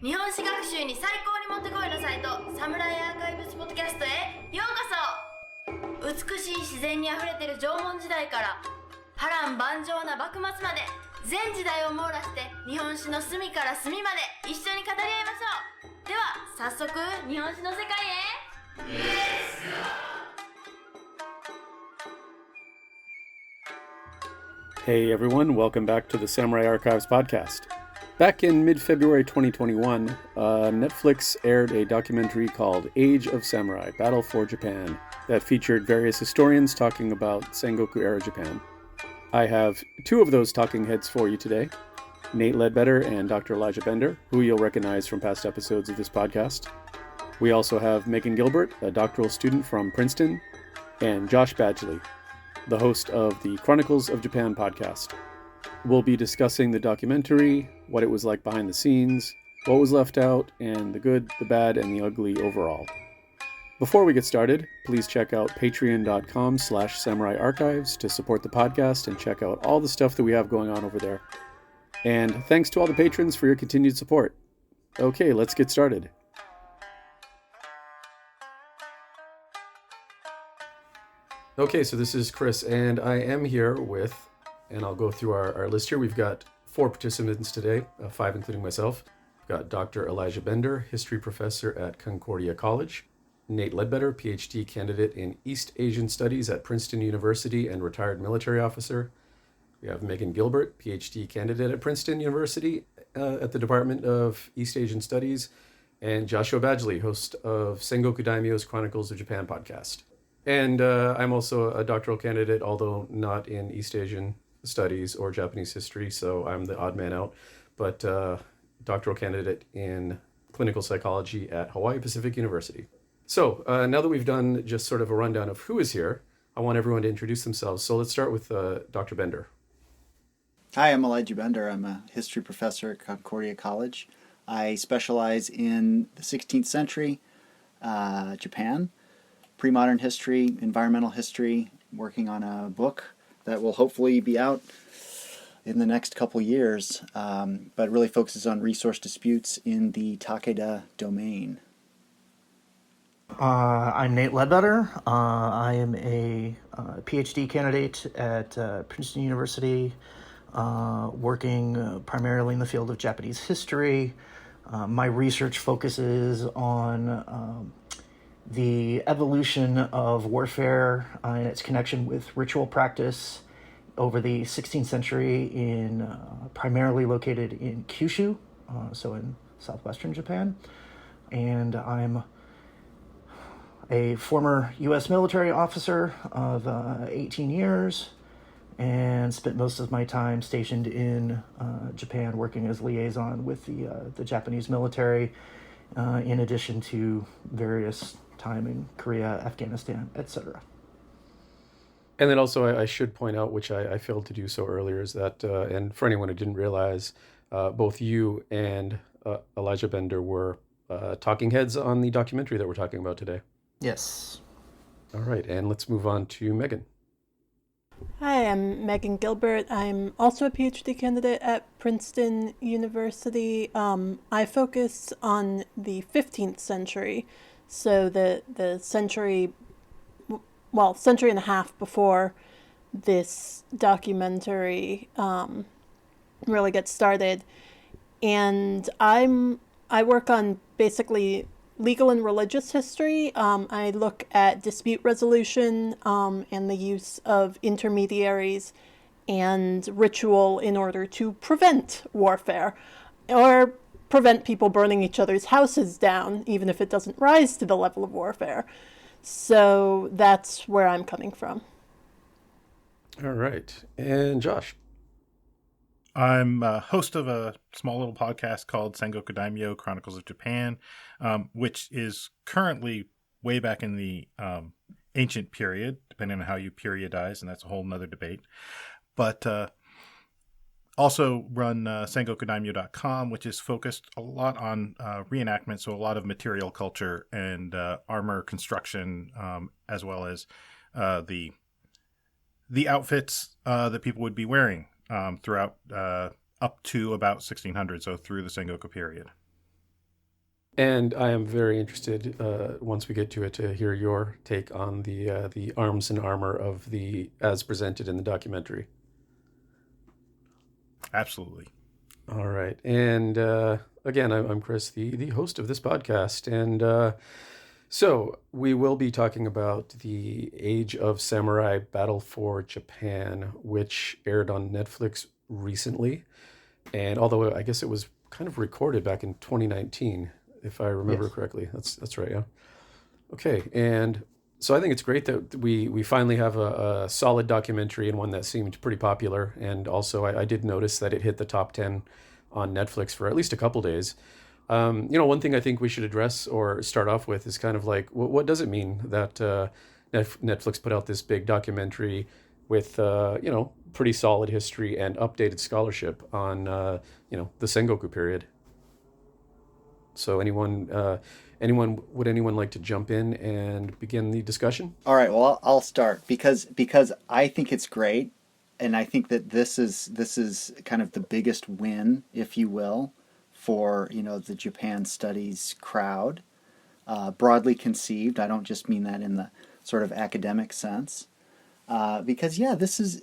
日本史学習に最高にもってこいのサイトサムライアーカイブスポッドキャストへようこそ。美しい自然にあふれてる縄文時代から波乱万丈な幕末まで全時代を網羅して日本史の隅から隅まで一緒に語り合いましょう。では早速日本史の世界へ。Hey everyone, welcome back to the Samurai Archives podcast. Back in mid-February 2021, Netflix aired a documentary called Age of Samurai: Battle for Japan that featured various historians talking about Sengoku-era Japan. I have two of those talking heads for you today, Nate Ledbetter and Dr. Elijah Bender, who you'll recognize from past episodes of this podcast. We also have Megan Gilbert, a doctoral student from Princeton, and Josh Badgley, the host of the Chronicles of Japan podcast. We'll be discussing the documentary, what it was like behind the scenes, what was left out, and the good, the bad, and the ugly overall. Before we get started, please check out patreon.com/Samurai Archives to support the podcast and check out all the stuff that we have going on over there. And thanks to all the patrons for your continued support. Okay, let's get started. Okay, so this is Chris, and I am here with, and I'll go through our list here. We've got 4 participants today, 5 including myself. We've got Dr. Elijah Bender, history professor at Concordia College. Nate Ledbetter, PhD candidate in East Asian Studies at Princeton University and retired military officer. We have Megan Gilbert, PhD candidate at Princeton University at the Department of East Asian Studies. And Joshua Badgley, host of Sengoku Daimyo's Chronicles of Japan podcast. And I'm also a doctoral candidate, although not in East Asian Studies or Japanese history, so I'm the odd man out, but doctoral candidate in clinical psychology at Hawaii Pacific University. So now that we've done just sort of a rundown of who is here, I want everyone to introduce themselves. So let's start with Dr. Bender. Hi, I'm Elijah Bender. I'm a history professor at Concordia College. I specialize in the 16th century, Japan, pre-modern history, environmental history, working on a book that will hopefully be out in the next couple years, but really focuses on resource disputes in the Takeda domain. I'm Nate Ledbetter. I am a PhD candidate at Princeton University, working primarily in the field of Japanese history. My research focuses on the evolution of warfare and its connection with ritual practice over the 16th century in primarily located in Kyushu, so in southwestern Japan. And I'm a former U.S. military officer of 18 years and spent most of my time stationed in Japan working as liaison with the Japanese military, in addition to various time in Korea, Afghanistan, etc. And then also I should point out, which I failed to do so earlier, is that, and for anyone who didn't realize, both you and Elijah Bender were talking heads on the documentary that we're talking about today. Yes. All right, and let's move on to Megan. Hi, I'm Megan Gilbert. I'm also a PhD candidate at Princeton University. I focus on the 15th century, so the century and a half before this documentary really gets started. And I work on basically legal and religious history. I look at dispute resolution and the use of intermediaries and ritual in order to prevent warfare or prevent people burning each other's houses down, even if it doesn't rise to the level of warfare. So that's where I'm coming from. All right. And Josh. I'm a host of a small little podcast called Sengoku Daimyo, Chronicles of Japan, which is currently way back in the ancient period, depending on how you periodize, and that's a whole nother debate. But also run sengokudaimyo.com, which is focused a lot on reenactment, so a lot of material culture and armor construction, as well as the outfits that people would be wearing throughout up to about 1600, so through the Sengoku period. And I am very interested, once we get to it, to hear your take on the arms and armor of the as presented in the documentary. Absolutely. All right, and again, I'm Chris, the host of this podcast, and so we will be talking about the Age of Samurai: Battle for Japan, which aired on Netflix recently, and although I guess it was kind of recorded back in 2019. If I remember correctly. That's right, yeah. Okay, and so I think it's great that we finally have a solid documentary and one that seemed pretty popular. And also, I did notice that it hit the top 10 on Netflix for at least a couple days. One thing I think we should address or start off with is kind of like, what does it mean that Netflix put out this big documentary with, pretty solid history and updated scholarship on, the Sengoku period? So would anyone like to jump in and begin the discussion? All right, well, I'll start because I think it's great, and I think that this is kind of the biggest win, if you will, for the Japan studies crowd, broadly conceived. I don't just mean that in the sort of academic sense, because this is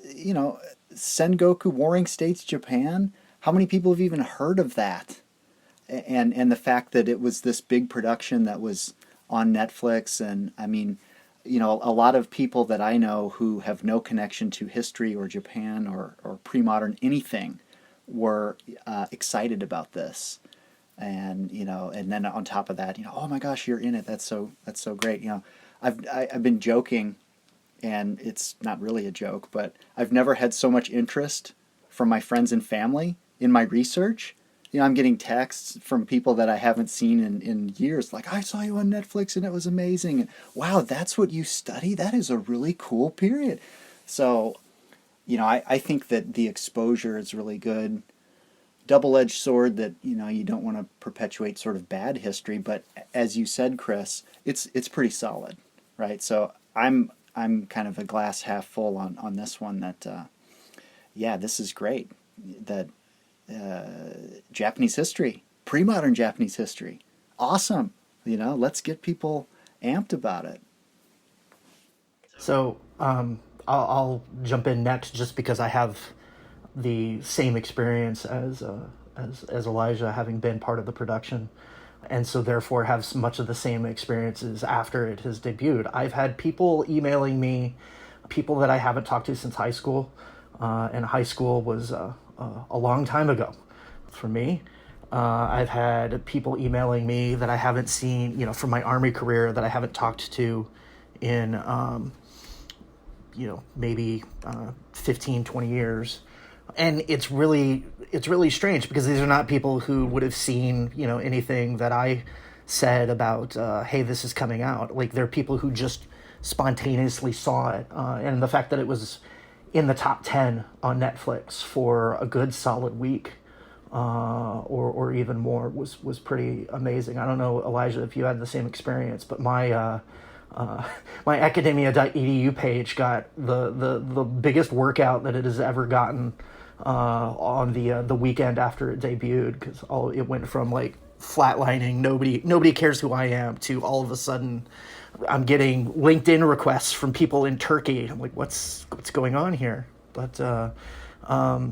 Sengoku Warring States Japan. How many people have even heard of that? And the fact that it was this big production that was on Netflix, and I mean, a lot of people that I know who have no connection to history or Japan or pre-modern anything were excited about this, and and then on top of that, oh my gosh, you're in it. That's so great. I've been joking, and it's not really a joke, but I've never had so much interest from my friends and family in my research. I'm getting texts from people that I haven't seen in years, like, I saw you on Netflix and it was amazing. And, wow, that's what you study? That is a really cool period. So, I think that the exposure is really good. Double-edged sword that, you don't want to perpetuate sort of bad history, but as you said, Chris, it's pretty solid, right? So I'm kind of a glass half full on this one that, this is great. That Japanese history, pre-modern Japanese history. Awesome. Let's get people amped about it. So I'll jump in next just because I have the same experience as Elijah, having been part of the production, and so therefore have much of the same experiences after it has debuted. I've had people emailing me, people that I haven't talked to since high school, and high school was a long time ago for me. I've had people emailing me that I haven't seen, from my Army career, that I haven't talked to in, maybe 15, 20 years. And it's really strange because these are not people who would have seen, anything that I said about, hey, this is coming out. Like, they're people who just spontaneously saw it. And the fact that it was in the top 10 on Netflix for a good solid week, or even more, was pretty amazing. I don't know, Elijah, if you had the same experience, but my my academia.edu page got the biggest workout that it has ever gotten on the weekend after it debuted, because it went from like flatlining, nobody cares who I am, to all of a sudden I'm getting LinkedIn requests from people in Turkey. I'm like, what's going on here? But I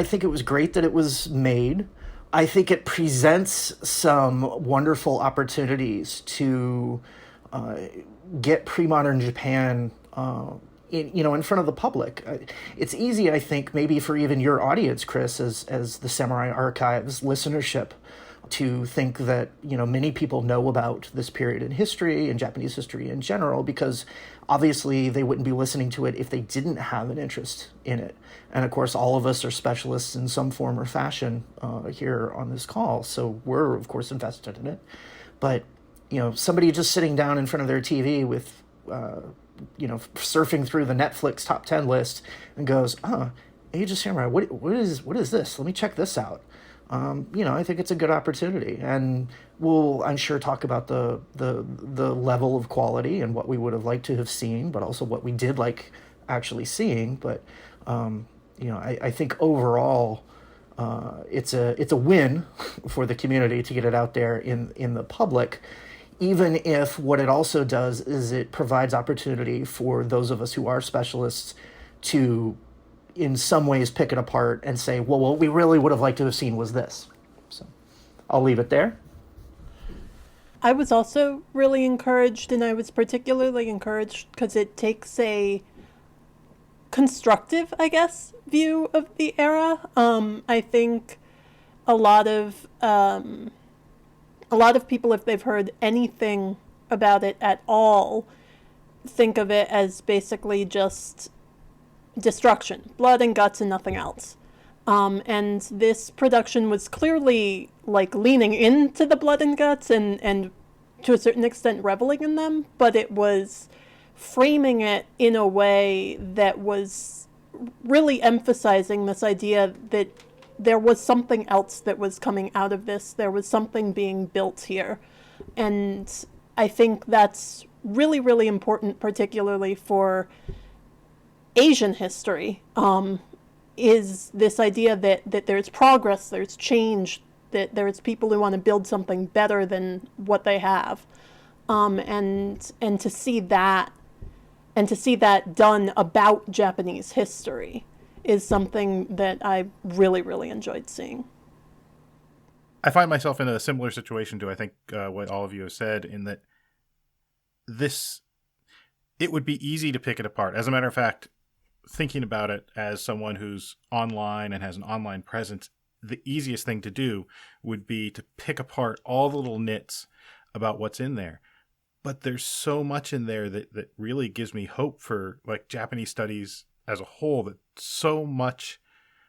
think it was great that it was made. I think it presents some wonderful opportunities to get pre-modern Japan in front of the public. It's easy, I think, maybe for even your audience, Chris, as the Samurai Archives listenership, to think that many people know about this period in history and Japanese history in general, because obviously they wouldn't be listening to it if they didn't have an interest in it. And of course, all of us are specialists in some form or fashion here on this call, so we're of course invested in it. But somebody just sitting down in front of their TV with surfing through the Netflix top 10 list and goes, Age of Samurai, what is this? Let me check this out. I think it's a good opportunity, and we'll, I'm sure, talk about the level of quality and what we would have liked to have seen, but also what we did like actually seeing. But I think overall, it's a win for the community to get it out there in the public, even if what it also does is it provides opportunity for those of us who are specialists to, in some ways, pick it apart and say, well, what we really would have liked to have seen was this. So I'll leave it there. I was also really encouraged, and I was particularly encouraged because it takes a constructive, I guess, view of the era. I think a lot of people, if they've heard anything about it at all, think of it as basically just destruction, blood and guts and nothing else. And this production was clearly like leaning into the blood and guts and to a certain extent reveling in them, but it was framing it in a way that was really emphasizing this idea that there was something else that was coming out of this. There was something being built here. And I think that's really, really important, particularly for Asian history, is this idea that there's progress, there's change, that there's people who want to build something better than what they have. And to see that, and to see that done about Japanese history is something that I really, really enjoyed seeing. I find myself in a similar situation to, I think, what all of you have said, in that it would be easy to pick it apart. As a matter of fact, thinking about it as someone who's online and has an online presence, the easiest thing to do would be to pick apart all the little nits about what's in there. But there's so much in there that really gives me hope for like Japanese studies as a whole, that so much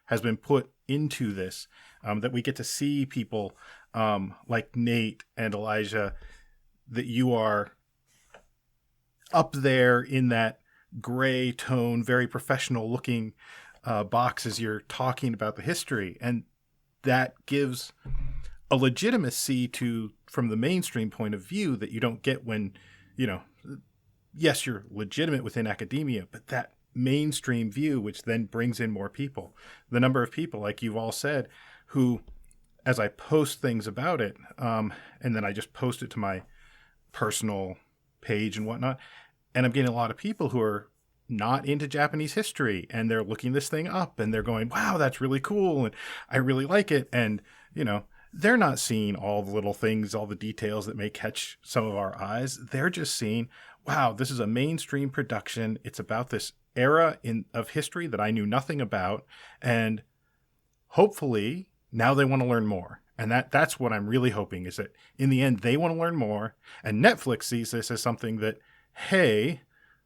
has been put into this, that we get to see people like Nate and Elijah, that you are up there in that gray tone, very professional looking box as you're talking about the history. And that gives a legitimacy from the mainstream point of view that you don't get when, yes, you're legitimate within academia, but that mainstream view, which then brings in more people. The number of people, like you've all said, who, as I post things about it, and then I just post it to my personal page and whatnot, and I'm getting a lot of people who are not into Japanese history, and they're looking this thing up, and they're going, wow, that's really cool, and I really like it. And, they're not seeing all the little things, all the details that may catch some of our eyes. They're just seeing, wow, this is a mainstream production. It's about this era of history that I knew nothing about. And hopefully now they want to learn more. And that's what I'm really hoping, is that in the end, they want to learn more. And Netflix sees this as something that, hey,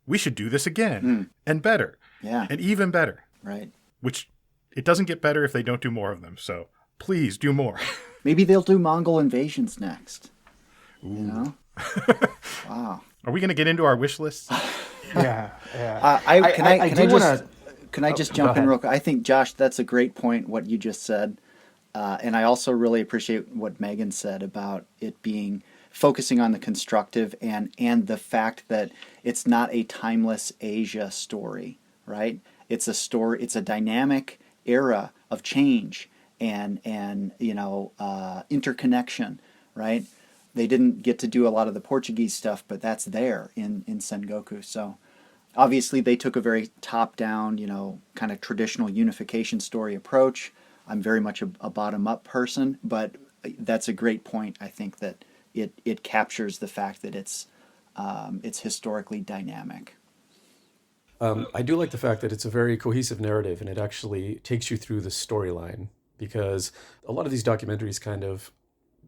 we should do this again and better. Yeah. And even better. Right. Which it doesn't get better if they don't do more of them. So please do more. Maybe they'll do Mongol invasions next. Ooh. Wow. Are we going to get into our wish lists? Yeah. Can I just jump in real quick? I think, Josh, that's a great point, what you just said. And I also really appreciate what Megan said about it being focusing on the constructive and the fact that it's not a timeless Asia story, right? It's a story, it's a dynamic era of change and interconnection, right? They didn't get to do a lot of the Portuguese stuff, but that's there in Sengoku. So obviously they took a very top-down, kind of traditional unification story approach. I'm very much a bottom-up person, but that's a great point. I think that it captures the fact that it's historically dynamic. I do like the fact that it's a very cohesive narrative, and it actually takes you through the storyline, because a lot of these documentaries kind of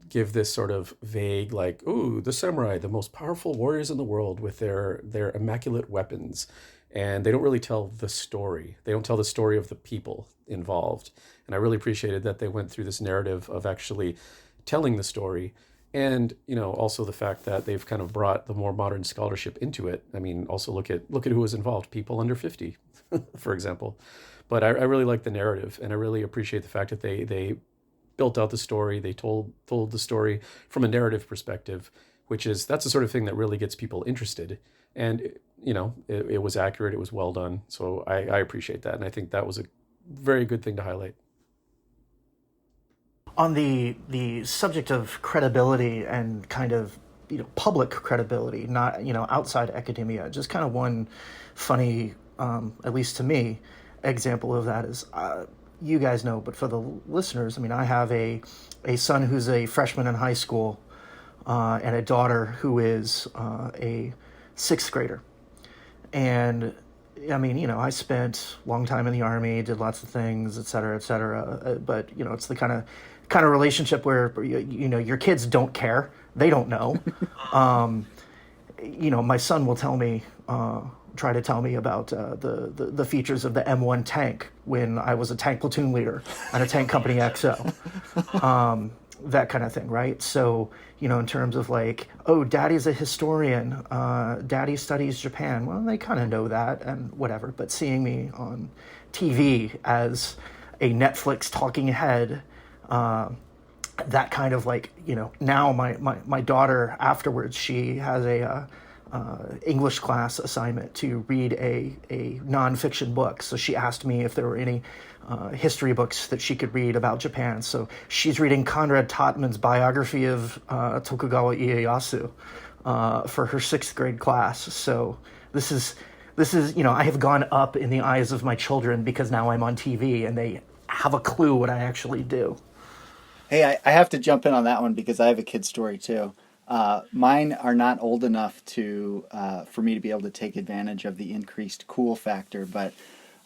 give this sort of vague, like, ooh, the samurai, the most powerful warriors in the world with their immaculate weapons. And they don't really tell the story. They don't tell the story of the people involved. And I really appreciated that they went through this narrative of actually telling the story. And, also the fact that they've kind of brought the more modern scholarship into it. I mean, also look at who was involved, people under 50, for example. But I really like the narrative, and I really appreciate the fact that they built out the story. They told the story from a narrative perspective, that's the sort of thing that really gets people interested. And, it was accurate. It was well done. So I appreciate that. And I think that was a very good thing to highlight. On the subject of credibility and kind of, public credibility, not, outside academia, just kind of one funny, at least to me, example of that is, you guys know, but for the listeners, I mean, I have a son who's a freshman in high school, and a daughter who is a sixth grader. And I mean, I spent a long time in the Army, did lots of things, et cetera, but, it's the kind of relationship where, your kids don't care. They don't know. My son will try to tell me about the features of the M1 tank when I was a tank platoon leader on a tank company XO. That kind of thing, right? So, in terms of like, oh, daddy's a historian, daddy studies Japan. Well, they kind of know that and whatever, but seeing me on TV as a Netflix talking head, that kind of like, now my daughter afterwards, she has a English class assignment to read a nonfiction book. So she asked me if there were any history books that she could read about Japan. So she's reading Conrad Totman's biography of Tokugawa Ieyasu for her sixth grade class. So this is I have gone up in the eyes of my children because now I'm on TV and they have a clue what I actually do. Hey, I have to jump in on that one because I have a kid story too. Mine are not old enough for me to be able to take advantage of the increased cool factor, but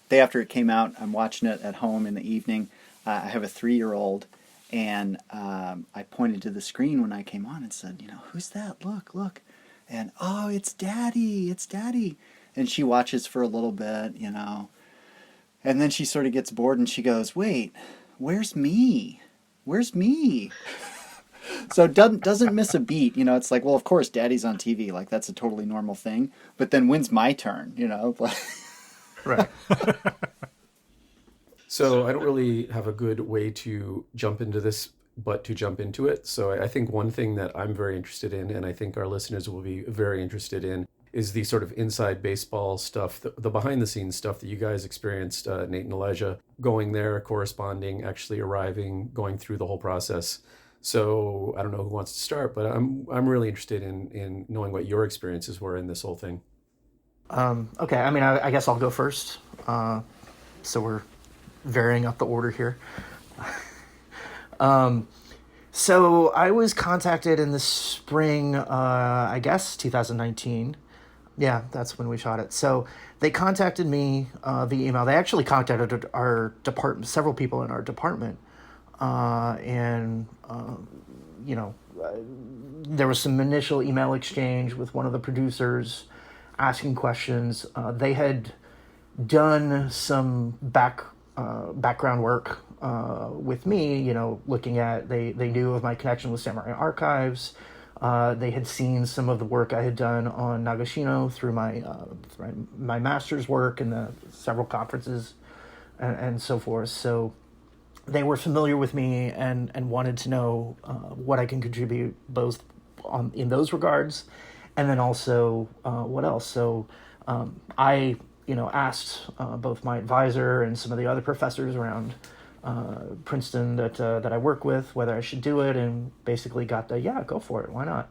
day after it came out, I'm watching it at home in the evening. I have a 3-year-old, and I pointed to the screen when I came on and said, who's that? Look. And, oh, it's Daddy. And she watches for a little bit, and then she sort of gets bored and she goes, wait, where's me? So doesn't miss a beat, it's like, well, of course, Daddy's on TV, like that's a totally normal thing. But then when's my turn, Right. So I don't really have a good way to jump into this, but to jump into it. So I think one thing that I'm very interested in, and I think our listeners will be very interested in, is the sort of inside baseball stuff, the behind the scenes stuff that you guys experienced, Nate and Elijah, going there, corresponding, actually arriving, going through the whole process. So I don't know who wants to start, but I'm really interested in knowing what your experiences were in this whole thing. Okay, I mean, I guess I'll go first. So we're varying up the order here. So I was contacted in the spring, I guess 2019. Yeah, that's when we shot it. So they contacted me via email. They actually contacted our department, several people in our department. There was some initial email exchange with one of the producers asking questions. They had done some background work with me, looking at, they knew of my connection with Samurai Archives. They had seen some of the work I had done on Nagashino through my master's work and the several conferences and so forth. So they were familiar with me and wanted to know what I can contribute both in those regards, and then also what else. So I asked both my advisor and some of the other professors around Princeton that I work with whether I should do it, and basically got the, yeah, go for it, why not?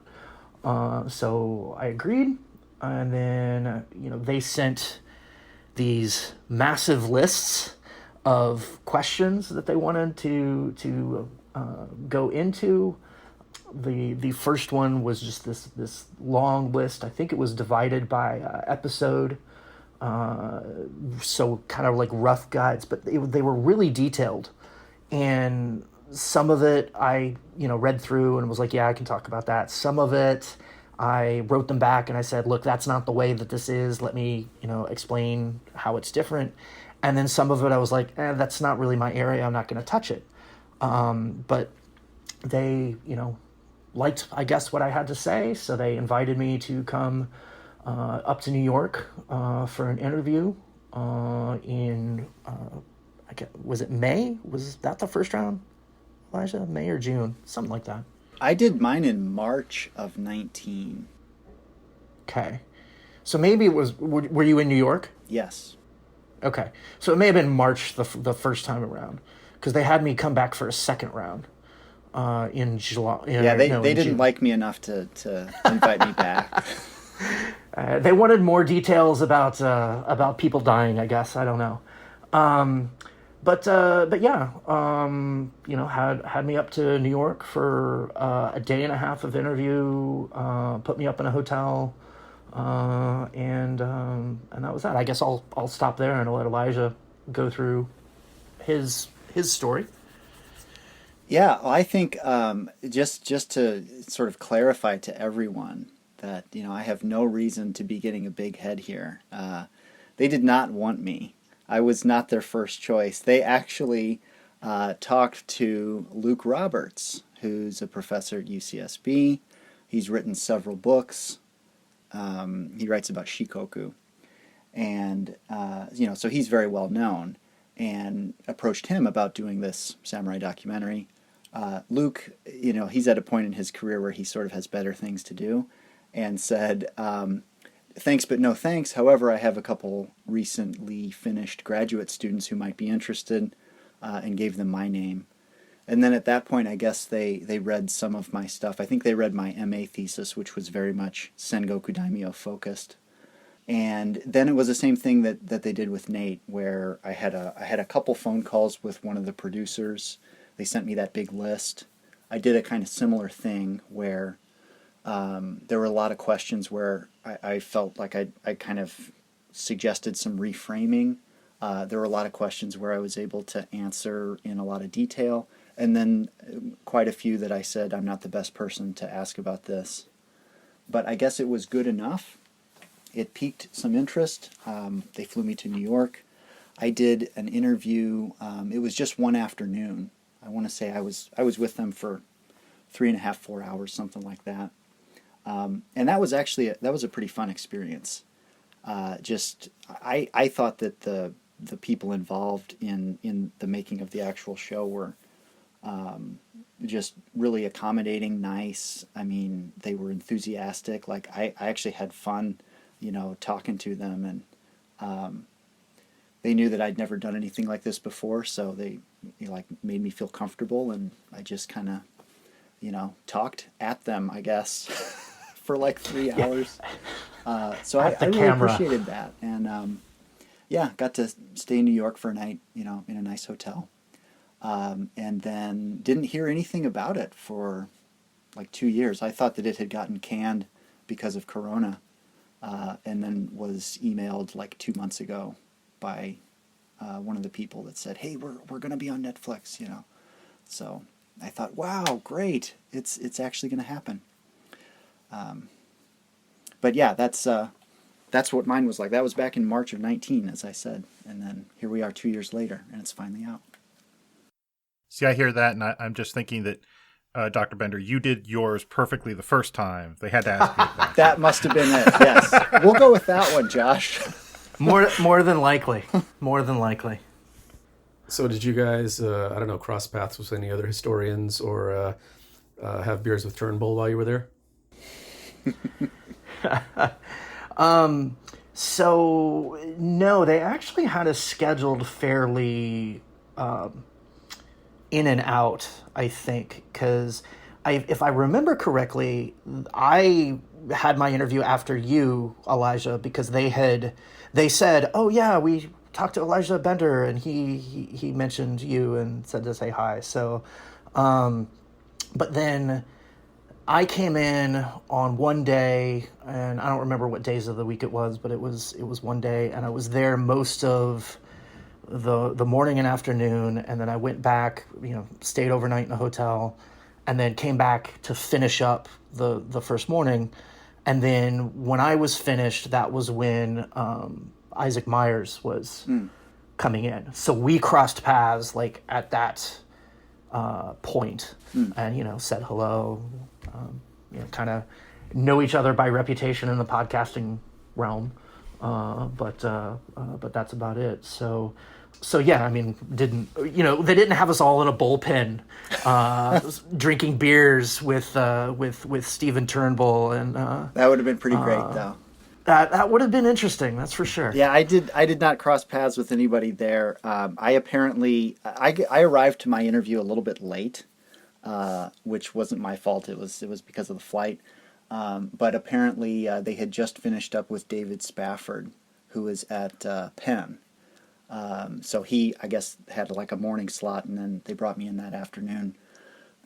So I agreed, and then they sent these massive lists of questions that they wanted to go into. The first one was just this long list. I think it was divided by episode, so kind of like rough guides, but they were really detailed. And some of it I read through and was like, yeah, I can talk about that. Some of it I wrote them back and I said, look, that's not the way that this is. Let me explain how it's different. And then some of it I was like, that's not really my area. I'm not going to touch it. But they, liked, I guess, what I had to say. So they invited me to come up to New York for an interview was it May? Was that the first round, Elijah? May or June? Something like that. I did mine in March of 19. Okay. So maybe it was, were you in New York? Yes. Okay. So it may have been March the first time around, because they had me come back for a second round. in July. Yeah, they in didn't June. like me enough to invite me back. They wanted more details about people dying, I guess. I don't know. But yeah, had me up to New York for a day and a half of interview, put me up in a hotel, and that was that. I guess I'll stop there and let Elijah go through his story. Yeah, well, I think just to sort of clarify to everyone that I have no reason to be getting a big head here. They did not want me. I was not their first choice. They actually talked to Luke Roberts, who's a professor at UCSB. He's written several books. He writes about Shikoku, and so he's very well known. And approached him about doing this samurai documentary. Luke, he's at a point in his career where he sort of has better things to do, and said, thanks but no thanks. However, I have a couple recently finished graduate students who might be interested, and gave them my name. And then at that point, I guess they read some of my stuff. I think they read my MA thesis, which was very much Sengoku Daimyo focused. And then it was the same thing that they did with Nate, where I had a couple phone calls with one of the producers. They sent me that big list. I did a kind of similar thing where there were a lot of questions where I felt like I kind of suggested some reframing. There were a lot of questions where I was able to answer in a lot of detail. And then quite a few that I said, I'm not the best person to ask about this. But I guess it was good enough. It piqued some interest. They flew me to New York. I did an interview. It was just one afternoon. I want to say I was with them for 3.5, 4 hours, something like that. And that was actually that was a pretty fun experience. I thought that the people involved in the making of the actual show were just really accommodating, nice. I mean, they were enthusiastic. Like I actually had fun, talking to them, and they knew that I'd never done anything like this before, so they made me feel comfortable, and I just kind of talked at them, I guess, for like 3 hours. So I really appreciated that, and got to stay in New York for a night, in a nice hotel, and then didn't hear anything about it for like 2 years. I thought that it had gotten canned because of Corona. And then was emailed like 2 months ago by one of the people that said, "Hey, we're going to be on Netflix," So I thought, wow, great! It's actually going to happen. But yeah, that's what mine was like. That was back in March of 2019, as I said, and then here we are 2 years later, and it's finally out. See, I hear that, and I'm just thinking that. Dr. Bender, you did yours perfectly the first time. They had to ask you that. That must have been it, yes. We'll go with that one, Josh. More than likely. More than likely. So did you guys, cross paths with any other historians or have beers with Turnbull while you were there? So, no, they actually had us scheduled fairly in and out, I think, because if I remember correctly, I had my interview after you, Elijah, because they said, "Oh yeah, we talked to Elijah Bender, and he mentioned you and said to say hi." So, but then I came in on one day, and I don't remember what days of the week it was, but it was one day, and I was there most of the morning and afternoon, and then I went back, stayed overnight in a hotel, and then came back to finish up the first morning. And then when I was finished, that was when Isaac Myers was coming in. So we crossed paths like at that point, and said hello, kind of know each other by reputation in the podcasting realm, but that's about it. So yeah, I mean, they didn't have us all in a bullpen, drinking beers with Stephen Turnbull, and that would have been pretty great, though. That would have been interesting, that's for sure. Yeah, I did not cross paths with anybody there. I arrived to my interview a little bit late. which wasn't my fault. It was because of the flight. But apparently they had just finished up with David Spafford, who was at Penn. So he, I guess, had like a morning slot, and then they brought me in that afternoon.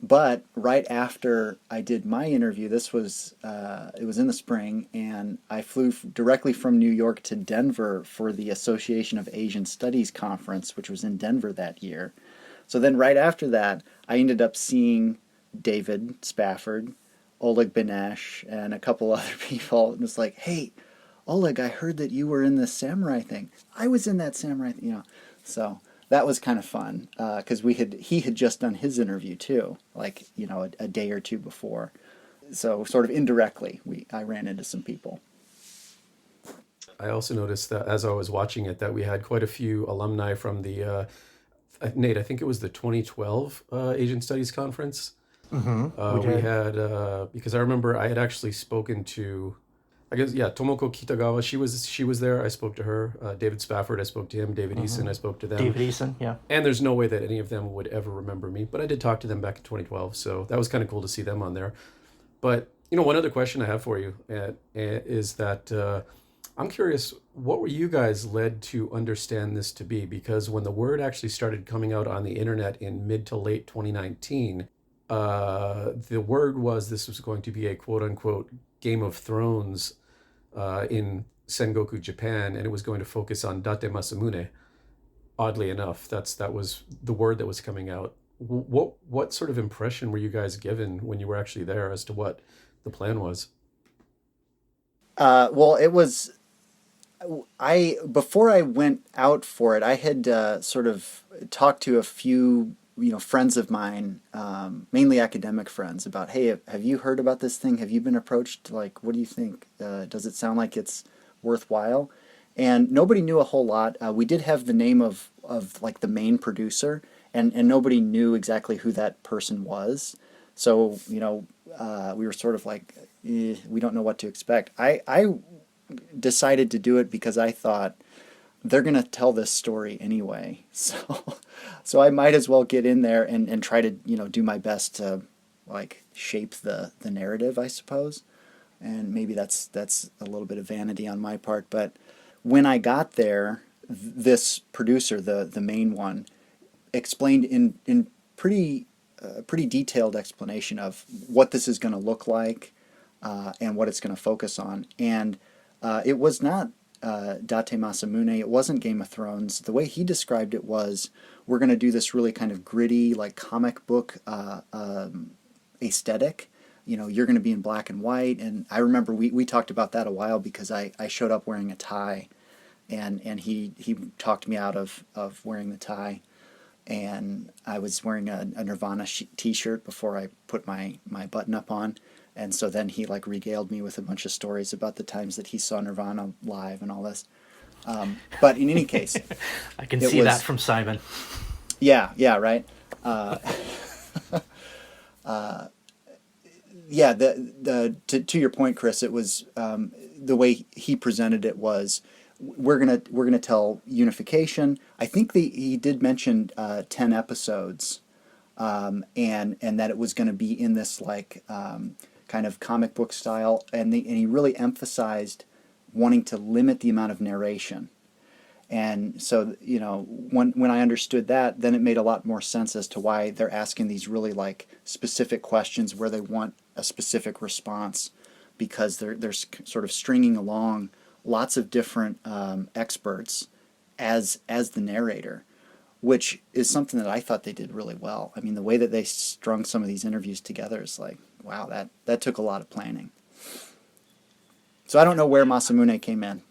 But right after I did my interview, this was it was in the spring, and I flew directly from New York to Denver for the Association of Asian Studies conference, which was in Denver that year. So then right after that, I ended up seeing David Spafford, Oleg Benesh, and a couple other people. And it's like, hey, Oleg, I heard that you were in the samurai thing. I was in that samurai thing, So that was kind of fun because he had just done his interview too, like, a day or two before. So sort of indirectly, I ran into some people. I also noticed that as I was watching it, that we had quite a few alumni from the, Nate, I think it was the 2012 Asian Studies Conference. Mm-hmm. We had, because I remember I had actually spoken to, I guess, Tomoko Kitagawa, she was there. I spoke to her. David Spafford, I spoke to him. David Eason, I spoke to them. David Eason, yeah. And there's no way that any of them would ever remember me, but I did talk to them back in 2012, so that was kind of cool to see them on there. But, one other question I have for you is that I'm curious, what were you guys led to understand this to be? Because when the word actually started coming out on the internet in mid to late 2019, the word was this was going to be a quote-unquote Game of Thrones in Sengoku, Japan, and it was going to focus on Date Masamune. Oddly enough, that was the word that was coming out. What sort of impression were you guys given when you were actually there as to what the plan was? Well, it was. Before I went out for it, I had sort of talked to a few friends of mine, mainly academic friends, about, hey, have you heard about this thing? Have you been approached? Like, what do you think? Does it sound like it's worthwhile? And nobody knew a whole lot. We did have the name of like the main producer, and nobody knew exactly who that person was. So, we were sort of like, we don't know what to expect. I decided to do it because I thought, they're going to tell this story anyway. So I might as well get in there and try to, do my best to like shape the narrative, I suppose. And maybe that's a little bit of vanity on my part. But when I got there, this producer, the main one, explained in pretty detailed explanation of what this is going to look like and what it's going to focus on. And it was not Date Masamune. It wasn't Game of Thrones. The way he described it was, we're going to do this really kind of gritty, like comic book aesthetic. You're going to be in black and white. And I remember we talked about that a while because I showed up wearing a tie, and he talked me out of wearing the tie. And I was wearing a Nirvana t-shirt before I put my button up on. And so then he like regaled me with a bunch of stories about the times that he saw Nirvana live and all this. But in any case, I can see that from Simon. Yeah, right. To your point, Chris, it was the way he presented it was, we're gonna tell unification. I think he did mention 10 episodes, and that it was going to be in this like kind of comic book style, and he really emphasized wanting to limit the amount of narration. And so, when I understood that, then it made a lot more sense as to why they're asking these really like specific questions where they want a specific response, because they're sort of stringing along lots of different experts as the narrator, which is something that I thought they did really well. I mean, the way that they strung some of these interviews together is like, wow, that took a lot of planning. So I don't know where Masamune came in.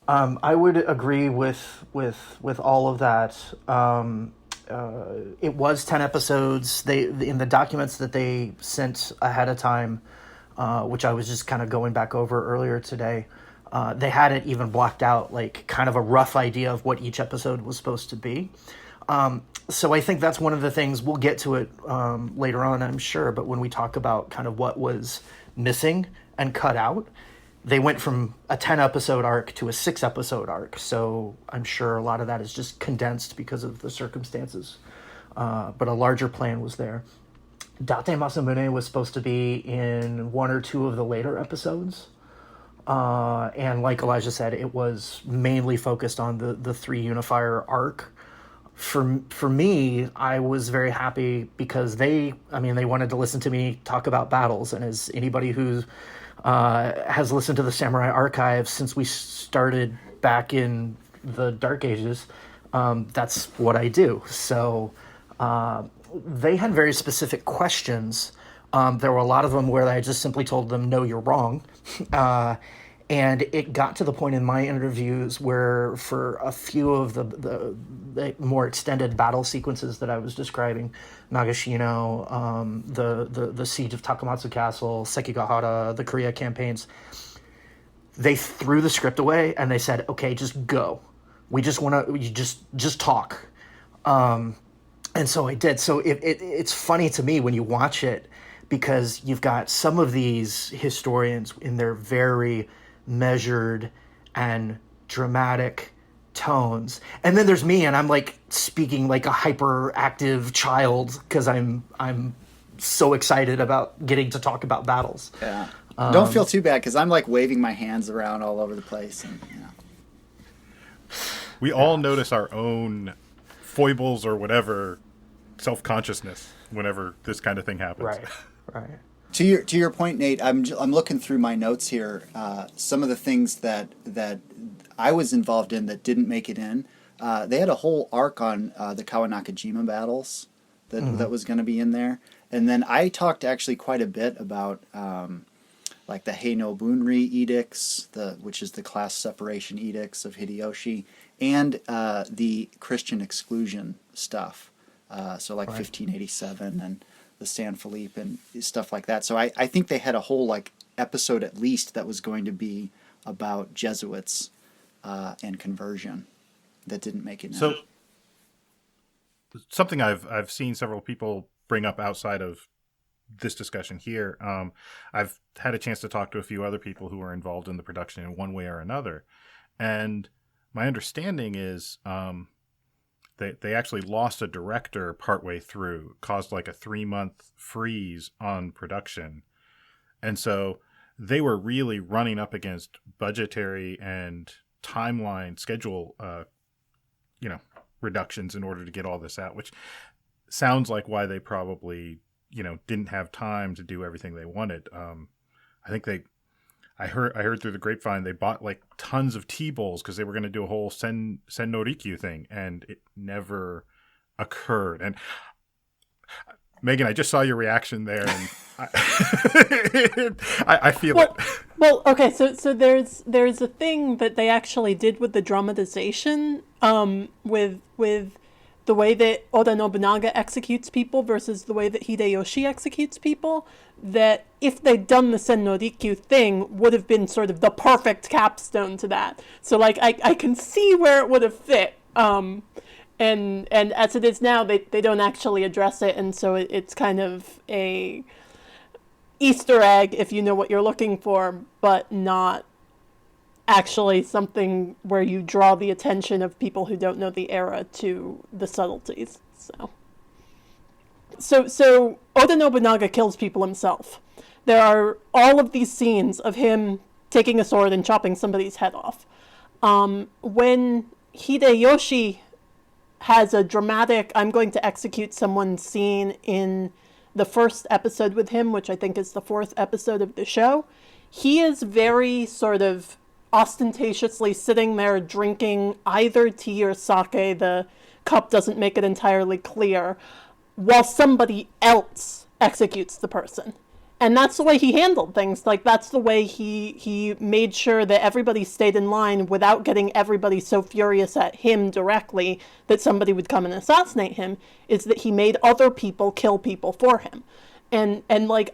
I would agree with all of that. It was 10 episodes. In the documents that they sent ahead of time, which I was just kind of going back over earlier today, they had it even blocked out, like kind of a rough idea of what each episode was supposed to be. So I think that's one of the things, we'll get to it later on, I'm sure, but when we talk about kind of what was missing and cut out, they went from a 10-episode arc to a 6-episode arc. So I'm sure a lot of that is just condensed because of the circumstances. but a larger plan was there. Date Masamune was supposed to be in one or two of the later episodes. And like Elijah said, it was mainly focused on the three unifier arc. For me, I was very happy because they wanted to listen to me talk about battles. And as anybody who has listened to the Samurai Archive since we started back in the Dark Ages, that's what I do. So they had very specific questions. There were a lot of them where I just simply told them, no, you're wrong. And it got to the point in my interviews where for a few of the more extended battle sequences that I was describing, Nagashino, the siege of Takamatsu Castle, Sekigahara, the Korea campaigns, they threw the script away and they said, okay, just go. We just want to, just talk. And so I did. So it's funny to me when you watch it, because you've got some of these historians in their very measured and dramatic tones, and then there's me, and I'm like speaking like a hyperactive child because I'm so excited about getting to talk about battles. Yeah, don't feel too bad because I'm like waving my hands around all over the place, and we all notice our own foibles or whatever, self-consciousness whenever this kind of thing happens. Right. To your point, Nate, I'm looking through my notes here. Some of the things that I was involved in that didn't make it in. They had a whole arc on the Kawanakajima battles that was going to be in there, and then I talked actually quite a bit about like the Heino Bunri edicts, which is the class separation edicts of Hideyoshi, and the Christian exclusion stuff. So like 1587 and the San Felipe and stuff like that. So I think they had a whole like episode at least that was going to be about Jesuits and conversion that didn't make it in. So something I've seen several people bring up outside of this discussion here. I've had a chance to talk to a few other people who were involved in the production in one way or another. And my understanding is they actually lost a director partway through, caused like a 3-month freeze on production. And so they were really running up against budgetary and timeline schedule, reductions in order to get all this out, which sounds like why they probably, didn't have time to do everything they wanted. I heard through the grapevine they bought like tons of tea bowls because they were going to do a whole Sen no Rikyu thing, and it never occurred. And Megan, I just saw your reaction there, and I feel it. Well, okay, so there's a thing that they actually did with the dramatization, with the way that Oda Nobunaga executes people versus the way that Hideyoshi executes people, that if they'd done the Sen no Rikyu thing, would have been sort of the perfect capstone to that. So, like, I can see where it would have fit. And as it is now, they don't actually address it, and so it's kind of a Easter egg if you know what you're looking for, but not actually something where you draw the attention of people who don't know the era to the subtleties. So Oda Nobunaga kills people himself. There are all of these scenes of him taking a sword and chopping somebody's head off. When Hideyoshi has a dramatic I'm going to execute someone scene in the first episode with him, which I think is the 4th episode of the show, he is very sort of ostentatiously sitting there drinking either tea or sake, the cup doesn't make it entirely clear, while somebody else executes the person. And that's the way he handled things. Like, that's the way he made sure that everybody stayed in line without getting everybody so furious at him directly that somebody would come and assassinate him, is that he made other people kill people for him. And like,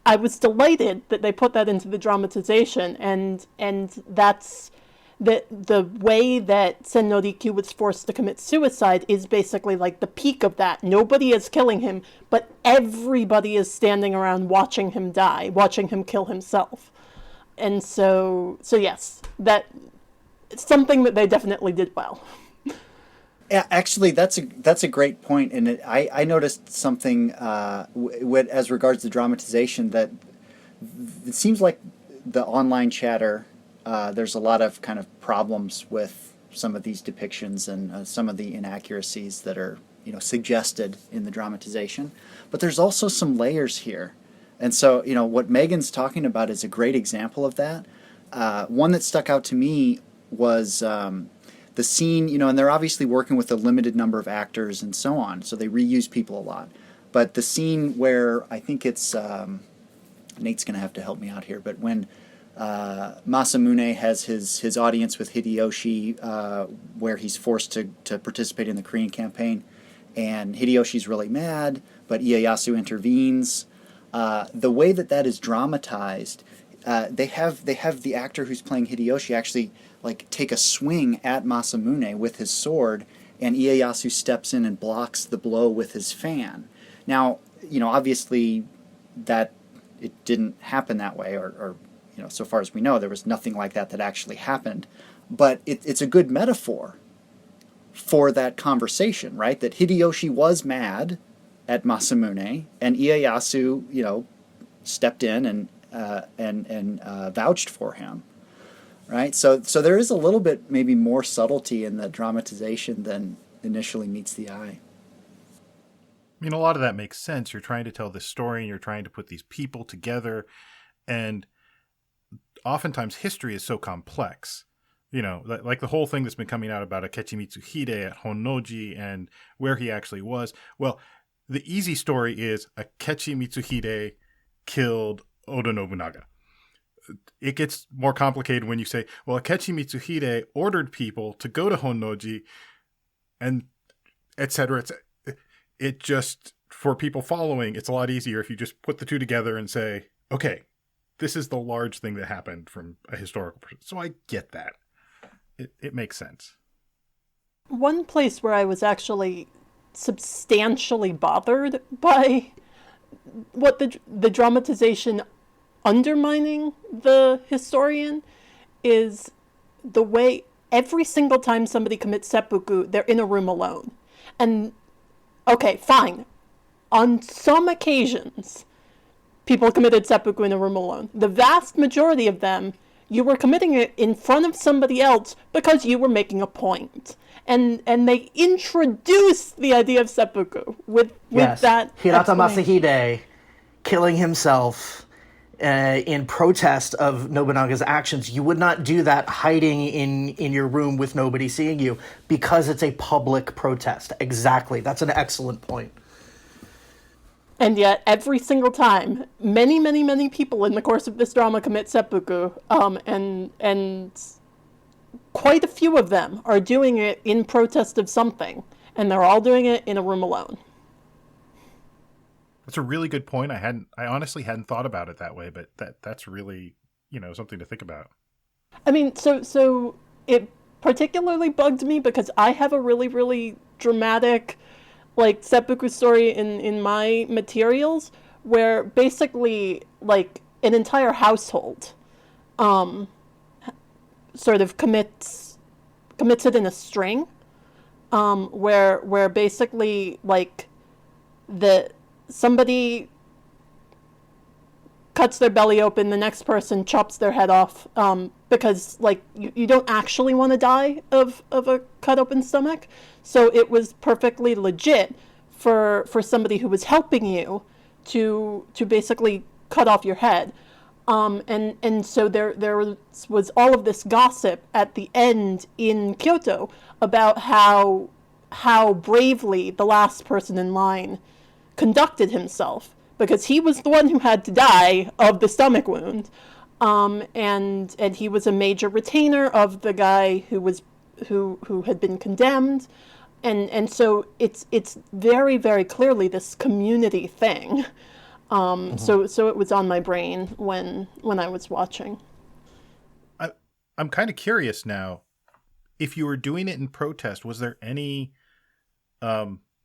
I was delighted that they put that into the dramatization, and that's the way that Sen no Rikyu was forced to commit suicide is basically like the peak of that. Nobody is killing him, but everybody is standing around watching him die, watching him kill himself. And so yes, that it's something that they definitely did well. Yeah, actually, that's a great point, and I noticed something as regards to dramatization, that it seems like the online chatter, there's a lot of kind of problems with some of these depictions and some of the inaccuracies that are suggested in the dramatization, but there's also some layers here, and so what Megan's talking about is a great example of that. One that stuck out to me was. The scene, and they're obviously working with a limited number of actors and so on, so they reuse people a lot. But the scene where I think it's Nate's going to have to help me out here, but when Masamune has his audience with Hideyoshi, where he's forced to participate in the Korean campaign, and Hideyoshi's really mad, but Ieyasu intervenes. The way that is dramatized, they have the actor who's playing Hideyoshi actually take a swing at Masamune with his sword, and Ieyasu steps in and blocks the blow with his fan. Now, obviously that it didn't happen that way, or so far as we know, there was nothing like that actually happened. But it's a good metaphor for that conversation, right? That Hideyoshi was mad at Masamune, and Ieyasu, stepped in and vouched for him. Right, so there is a little bit maybe more subtlety in the dramatization than initially meets the eye. I mean, a lot of that makes sense. You're trying to tell this story, and you're trying to put these people together, and oftentimes history is so complex. Like the whole thing that's been coming out about Akechi Mitsuhide at Honnoji and where he actually was. Well, the easy story is Akechi Mitsuhide killed Oda Nobunaga. It gets more complicated when you say, well, Akechi Mitsuhide ordered people to go to Honnoji, and et cetera, et cetera. It just, for people following, it's a lot easier if you just put the two together and say, okay, this is the large thing that happened from a historical perspective. So I get that. It makes sense. One place where I was actually substantially bothered by what the dramatization undermining the historian is the way every single time somebody commits seppuku, they're in a room alone. And okay, fine. On some occasions, people committed seppuku in a room alone. The vast majority of them, you were committing it in front of somebody else because you were making a point. And they introduced the idea of seppuku with that. Hirata Masahide killing himself in protest of Nobunaga's actions. You would not do that hiding in your room with nobody seeing you because it's a public protest. Exactly. That's an excellent point. And yet, every single time, many, many, many people in the course of this drama commit seppuku, and quite a few of them are doing it in protest of something, and they're all doing it in a room alone. That's a really good point. I honestly hadn't thought about it that way, but that's really, something to think about. I mean, so it particularly bugged me because I have a really, really dramatic, seppuku story in my materials where basically, an entire household, sort of commits it in a string, where basically, somebody cuts their belly open, the next person chops their head off, because you don't actually want to die of a cut open stomach. So it was perfectly legit for somebody who was helping you to basically cut off your head. And so there was all of this gossip at the end in Kyoto about how bravely the last person in line conducted himself, because he was the one who had to die of the stomach wound, and he was a major retainer of the guy who had been condemned, and so it's very, very clearly this community thing. So it was on my brain when I was watching. I'm kind of curious now, if you were doing it in protest, was there any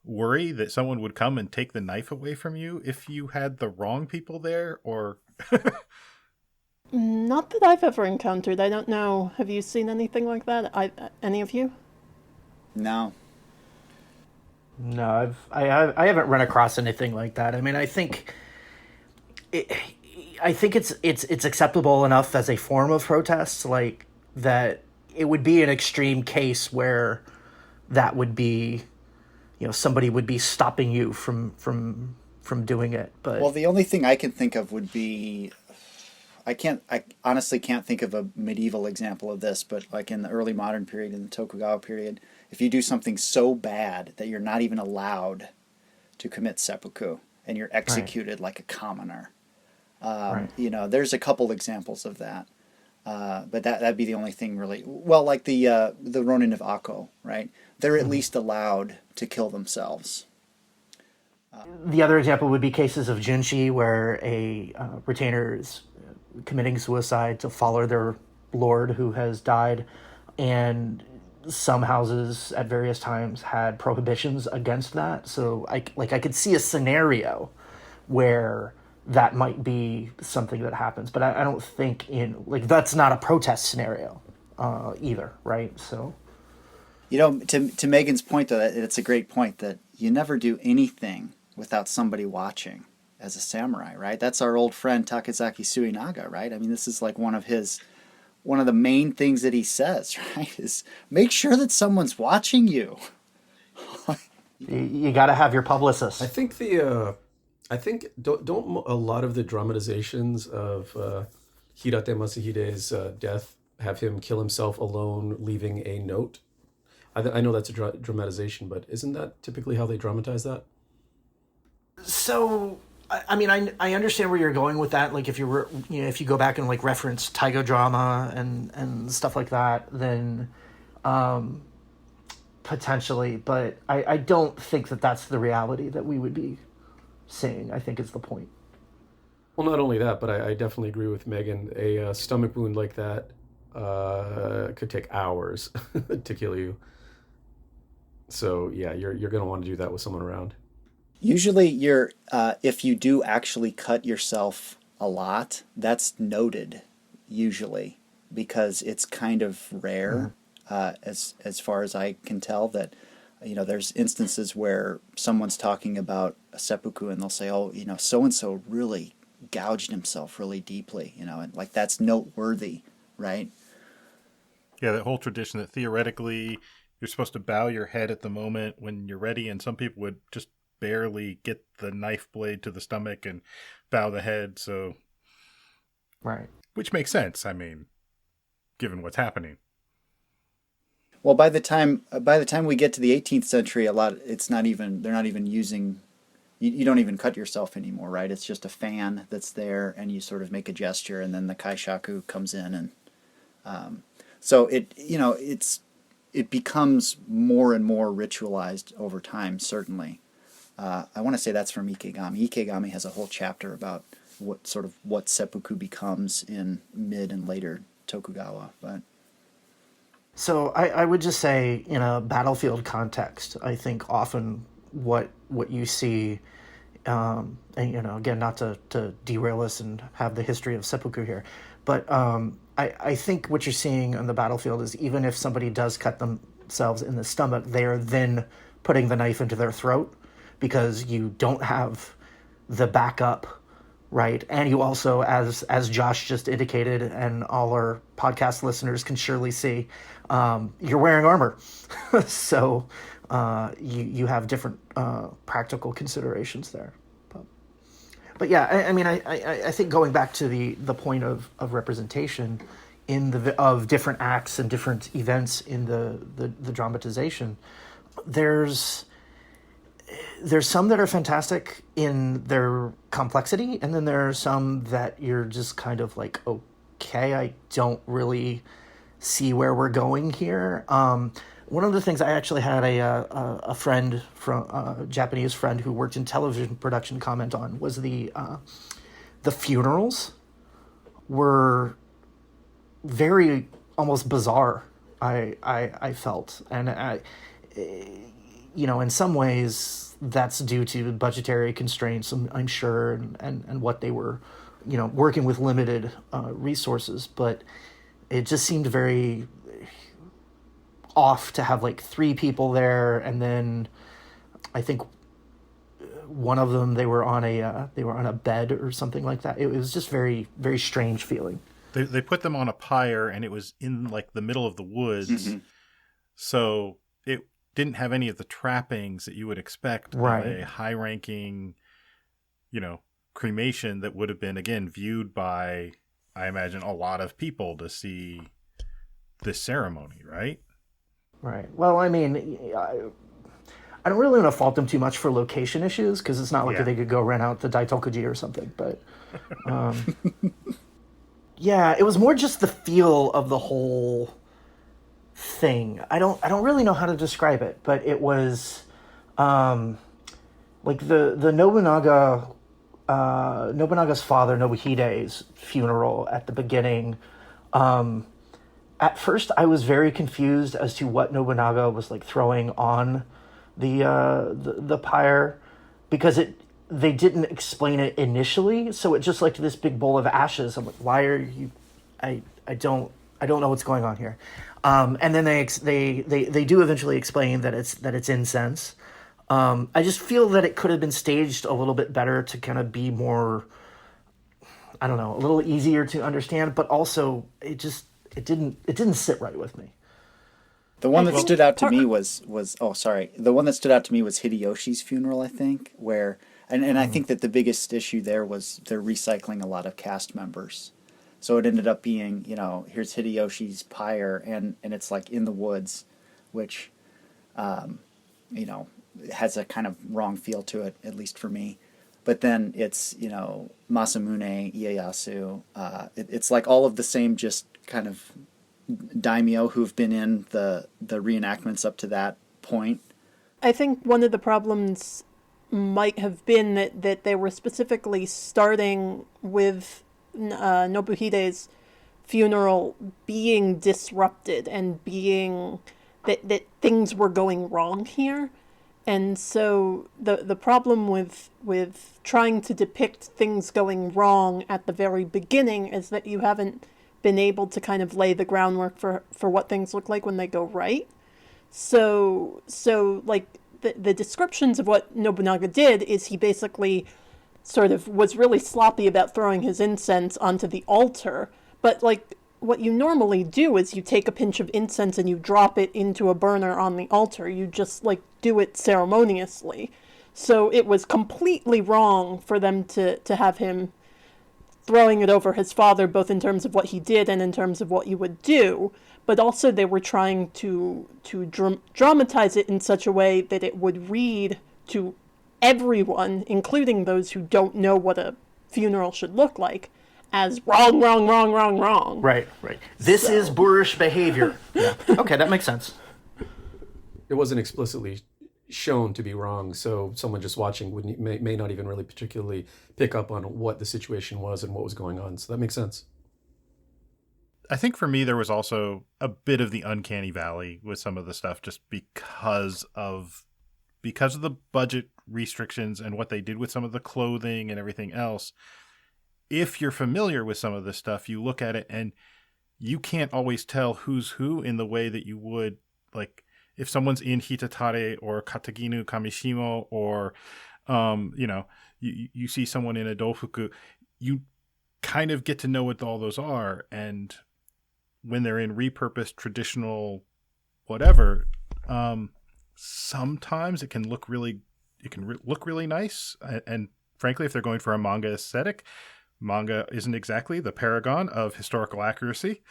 worry that someone would come and take the knife away from you if you had the wrong people there, or? Not that I've ever encountered. I don't know. Have you seen anything like that? Any of you? No. No, I haven't run across anything like that. I mean, I think it's acceptable enough as a form of protest, like that it would be an extreme case where that would be, somebody would be stopping you from doing it. But Well, the only thing I can think of would be, I honestly can't think of a medieval example of this, but like in the early modern period, in the Tokugawa period, if you do something so bad that you're not even allowed to commit seppuku and you're executed like a commoner. There's a couple examples of that. But that'd be the only thing really. Well, like the Ronin of Akko, right? They're at least allowed to kill themselves. the other example would be cases of junshi, where a retainer is committing suicide to follow their lord who has died, and some houses at various times had prohibitions against that. So I could see a scenario where that might be something that happens, but I don't think that's not a protest scenario either, right? So, to Megan's point, though, it's a great point that you never do anything without somebody watching as a samurai, right? That's our old friend Takazaki Suinaga, right? I mean, this is like one of the main things that he says, right? Is make sure that someone's watching you. you got to have your publicist. I think don't a lot of the dramatizations of Hirate Masuhide's death have him kill himself alone, leaving a note? I know that's a dramatization, but isn't that typically how they dramatize that? So, I mean, I understand where you're going with that. Like, if if you go back and reference Taiga drama and stuff like that, then potentially. But I don't think that that's the reality that we would be seeing, I think, is the point. Well, not only that, but I definitely agree with Megan. A stomach wound like that could take hours to kill you. So yeah, you're going to want to do that with someone around. Usually, if you do actually cut yourself a lot, that's noted usually because it's kind of rare, as far as I can tell. That there's instances where someone's talking about a seppuku and they'll say, "Oh, so and so really gouged himself really deeply," and that's noteworthy, right? Yeah, that whole tradition that theoretically you're supposed to bow your head at the moment when you're ready, and some people would just barely get the knife blade to the stomach and bow the head. So, right, which makes sense. I mean, given what's happening. Well, by the time we get to the 18th century, they're not even using. You don't even cut yourself anymore, right? It's just a fan that's there, and you sort of make a gesture, and then the kaishaku comes in, and so it becomes more and more ritualized over time. Certainly, I want to say that's from Ikegami. Ikegami has a whole chapter about what seppuku becomes in mid and later Tokugawa, but. So I would just say, in a battlefield context, I think often what you see, and again, not to derail us and have the history of seppuku here, but I think what you're seeing on the battlefield is, even if somebody does cut themselves in the stomach, they are then putting the knife into their throat, because you don't have the backup, right? And you also, as Josh just indicated, and all our podcast listeners can surely see, you're wearing armor. So you have different practical considerations there. But yeah, I mean, I think going back to the point of representation of different acts and different events in the dramatization, there's some that are fantastic in their complexity, and then there are some that you're just kind of like, okay, I don't really see where we're going here. One of the things, I actually had a friend a Japanese friend who worked in television production comment on was the funerals were very almost bizarre. I felt, and in some ways that's due to budgetary constraints, I'm sure, and what they were, working with limited resources, but it just seemed very off to have 3 people there, and then I think one of them they were on a bed or something like that. It was just very, very strange feeling. They put them on a pyre, and it was in like the middle of the woods, so it didn't have any of the trappings that you would expect of a high-ranking, cremation that would have been, again, viewed by, I imagine, a lot of people to see this ceremony, right? Right. Well, I mean, I don't really want to fault them too much for location issues, because it's not like they could go rent out the Daitokuji or something, but yeah, it was more just the feel of the whole thing. I don't really know how to describe it, but it was like the Nobunaga's father, Nobuhide's funeral at the beginning. At first, I was very confused as to what Nobunaga was like throwing on the pyre, because they didn't explain it initially, so it just like this big bowl of ashes. I'm like, why are you? I don't know what's going on here. And then they do eventually explain that it's incense. I just feel that it could have been staged a little bit better to kind of be more, I don't know, a little easier to understand, but also it didn't sit right with me. The one that stood out to me was the one that stood out to me was Hideyoshi's funeral, I think, where and I think that the biggest issue there was they're recycling a lot of cast members. So it ended up being, here's Hideyoshi's pyre, and it's like in the woods, which has a kind of wrong feel to it, at least for me. But then it's, Masamune, Ieyasu. It's like all of the same just kind of daimyo who've been in the reenactments up to that point. I think one of the problems might have been that they were specifically starting with Nobuhide's funeral being disrupted and being that things were going wrong here. And so the problem with trying to depict things going wrong at the very beginning is that you haven't been able to kind of lay the groundwork for what things look like when they go right. So like the descriptions of what Nobunaga did is he basically sort of was really sloppy about throwing his incense onto the altar. But like what you normally do is you take a pinch of incense and you drop it into a burner on the altar. You just like do it ceremoniously. So it was completely wrong for them to have him throwing it over his father, both in terms of what he did and in terms of what you would do. But also they were trying to dramatize it in such a way that it would read to everyone, including those who don't know what a funeral should look like, as wrong. Right. This is boorish behavior. Yeah. Okay, that makes sense. It wasn't explicitly shown to be wrong, so someone just watching may not even really particularly pick up on what the situation was and what was going on. So that makes sense. I think for me, there was also a bit of the uncanny valley with some of the stuff, just because of the budget restrictions and what they did with some of the clothing and everything else. If you're familiar with some of this stuff, you look at it and you can't always tell who's who in the way that you would, like, if someone's in Hitatare or Kataginu Kamishimo, or, you see someone in a dofuku, you kind of get to know what all those are. And when they're in repurposed traditional whatever, sometimes it can look really nice. And frankly, if they're going for a manga aesthetic, manga isn't exactly the paragon of historical accuracy.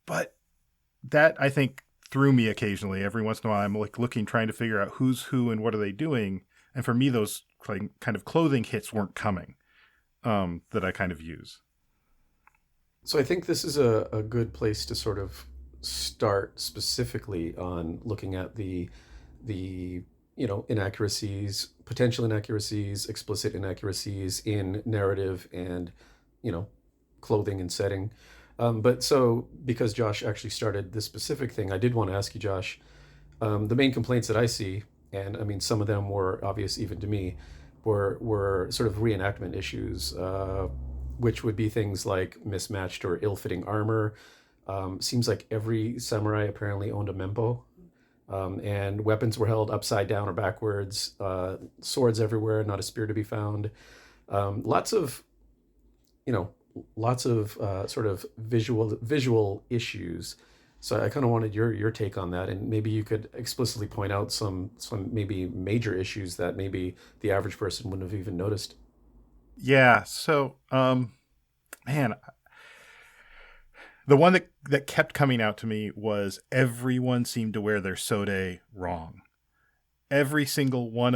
But that, I think, threw me occasionally. Every once in a while, I'm like trying to figure out who's who and what are they doing. And for me, those kind of clothing hits weren't coming, that I kind of use. So I think this is a good place to sort of start specifically on looking at the inaccuracies, potential inaccuracies, explicit inaccuracies in narrative and, clothing and setting. But so because Josh actually started this specific thing, I did want to ask you, Josh, the main complaints that I see, and I mean, some of them were obvious even to me, were sort of reenactment issues, which would be things like mismatched or ill-fitting armor. Seems like every samurai apparently owned a mempo. and weapons were held upside down or backwards, swords everywhere, not a spear to be found. Lots of, sort of visual issues. So I kind of wanted your take on that, and maybe you could explicitly point out some maybe major issues that maybe the average person wouldn't have even noticed. Yeah. So, man, the one that kept coming out to me was everyone seemed to wear their sode wrong. Every single one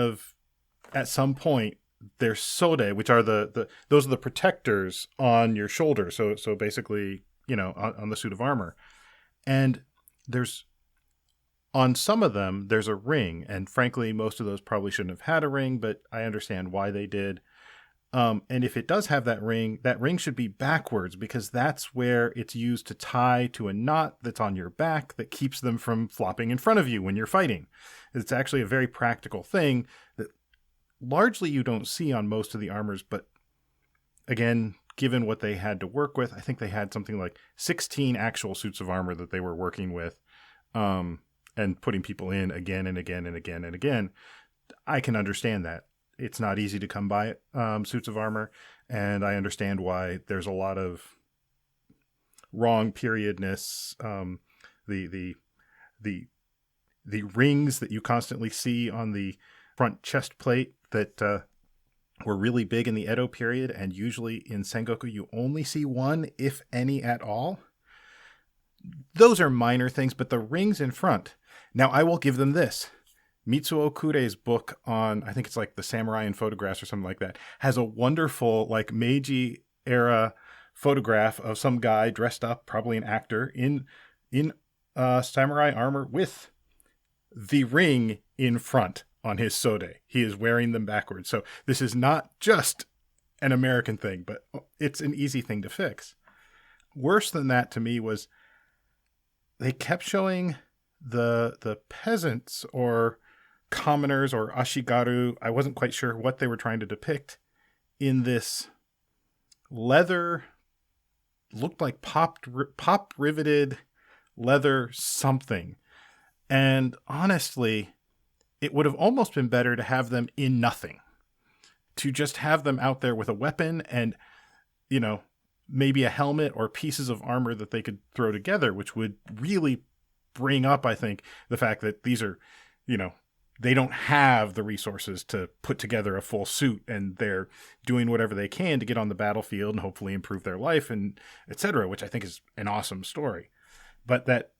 at some point, their sode, which are those are the protectors on your shoulder. So basically, on the suit of armor. And on some of them, there's a ring. And frankly, most of those probably shouldn't have had a ring, but I understand why they did. And if it does have that ring should be backwards, because that's where it's used to tie to a knot that's on your back that keeps them from flopping in front of you when you're fighting. It's actually a very practical thing that largely you don't see on most of the armors, but again, given what they had to work with, I think they had something like 16 actual suits of armor that they were working with, and putting people in again and again and again and again. I can understand that. It's not easy to come by suits of armor, and I understand why there's a lot of wrong periodness. The rings that you constantly see on the front chest plate that were really big in the Edo period, and usually in Sengoku you only see one, if any at all. Those are minor things, but the rings in front. Now, I will give them this. Mitsuo Kurei's book on, I think it's like the Samurai in Photographs or something like that, has a wonderful like Meiji era photograph of some guy dressed up, probably an actor, in samurai armor with the ring in front on his sode. He is wearing them backwards. So this is not just an American thing, but it's an easy thing to fix. Worse than that to me was they kept showing the peasants or commoners or ashigaru. I wasn't quite sure what they were trying to depict in this leather, looked like pop riveted leather something. And honestly, it would have almost been better to have them in nothing, to just have them out there with a weapon and, maybe a helmet or pieces of armor that they could throw together, which would really bring up, I think, the fact that these are, they don't have the resources to put together a full suit, and they're doing whatever they can to get on the battlefield and hopefully improve their life and etc., which I think is an awesome story. But that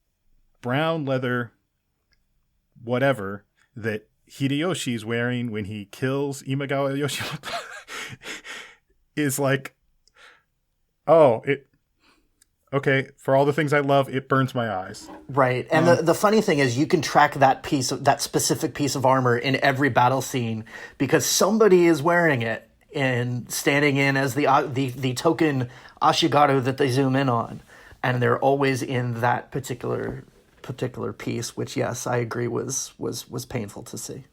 brown leather whatever that Hideyoshi is wearing when he kills Imagawa Yoshimoto is like, okay, for all the things I love, it burns my eyes. Right. And the funny thing is you can track that specific piece of armor in every battle scene because somebody is wearing it and standing in as the token Ashigaru that they zoom in on. And they're always in that particular piece, which, yes, I agree was painful to see.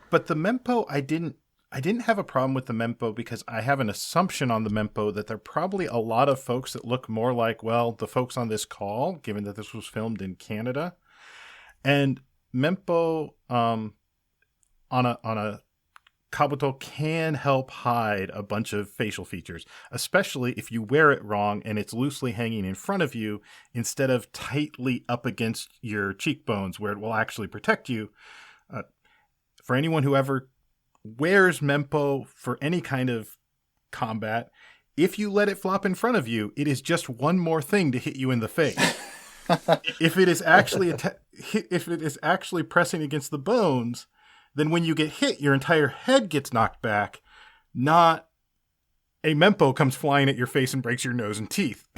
But the Mempo, I didn't have a problem with the Mempo because I have an assumption on the Mempo that there are probably a lot of folks that look more like, well, the folks on this call, given that this was filmed in Canada. And Mempo on a kabuto can help hide a bunch of facial features, especially if you wear it wrong and it's loosely hanging in front of you instead of tightly up against your cheekbones where it will actually protect you. For anyone who ever wears Mempo for any kind of combat, if you let it flop in front of you, it is just one more thing to hit you in the face. If it is actually pressing against the bones, then when you get hit, your entire head gets knocked back, not a Mempo comes flying at your face and breaks your nose and teeth.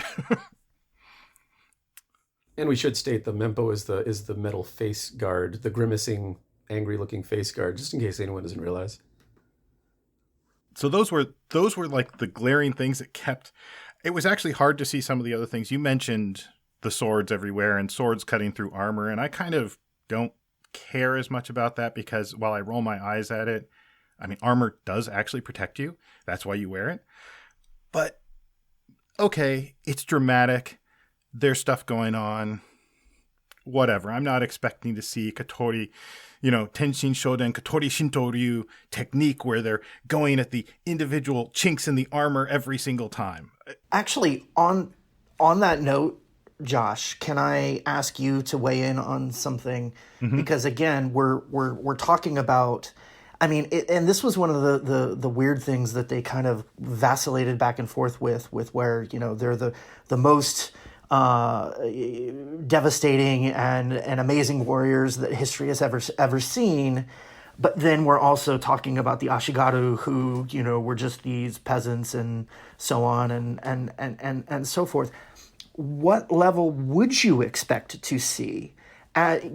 And we should state the Mempo is the metal face guard, the grimacing, angry-looking face guard, just in case anyone doesn't realize. So those were like the glaring things that kept. It was actually hard to see some of the other things. You mentioned the swords everywhere and swords cutting through armor, and I kind of don't care as much about that because while I roll my eyes at it, I mean, armor does actually protect you. That's why you wear it. But okay, it's dramatic. There's stuff going on. whatever. I'm not expecting to see Katori, Tenshin Shoden, Katori Shinto Ryu technique where they're going at the individual chinks in the armor every single time. Actually, on that note, Josh, can I ask you to weigh in on something? Because again, we're talking about, I mean, and this was one of the weird things that they kind of vacillated back and forth with where, they're the most devastating and amazing warriors that history has ever seen. But then we're also talking about the Ashigaru who, were just these peasants and so on and so forth. What level would you expect to see,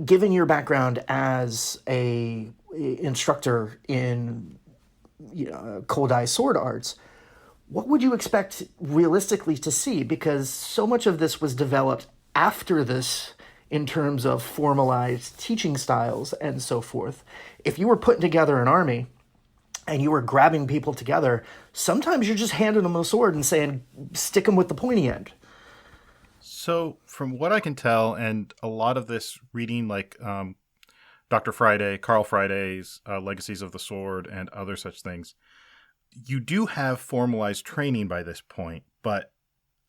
given your background as a instructor in Kodai sword arts? What would you expect realistically to see? Because so much of this was developed after this in terms of formalized teaching styles and so forth. If you were putting together an army and you were grabbing people together, sometimes you're just handing them a sword and saying, stick them with the pointy end. So from what I can tell, and a lot of this reading like Dr. Friday, Carl Friday's Legacies of the Sword and other such things, you do have formalized training by this point, but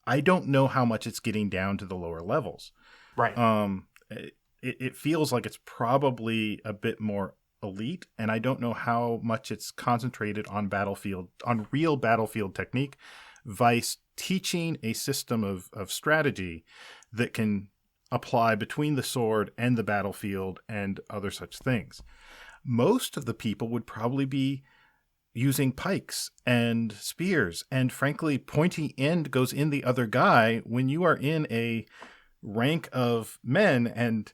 I don't know how much it's getting down to the lower levels. Right. It feels like it's probably a bit more elite, and I don't know how much it's concentrated on real battlefield technique, vice teaching a system of strategy that can apply between the sword and the battlefield and other such things. Most of the people would probably be using pikes and spears, and frankly, pointy end goes in the other guy when you are in a rank of men and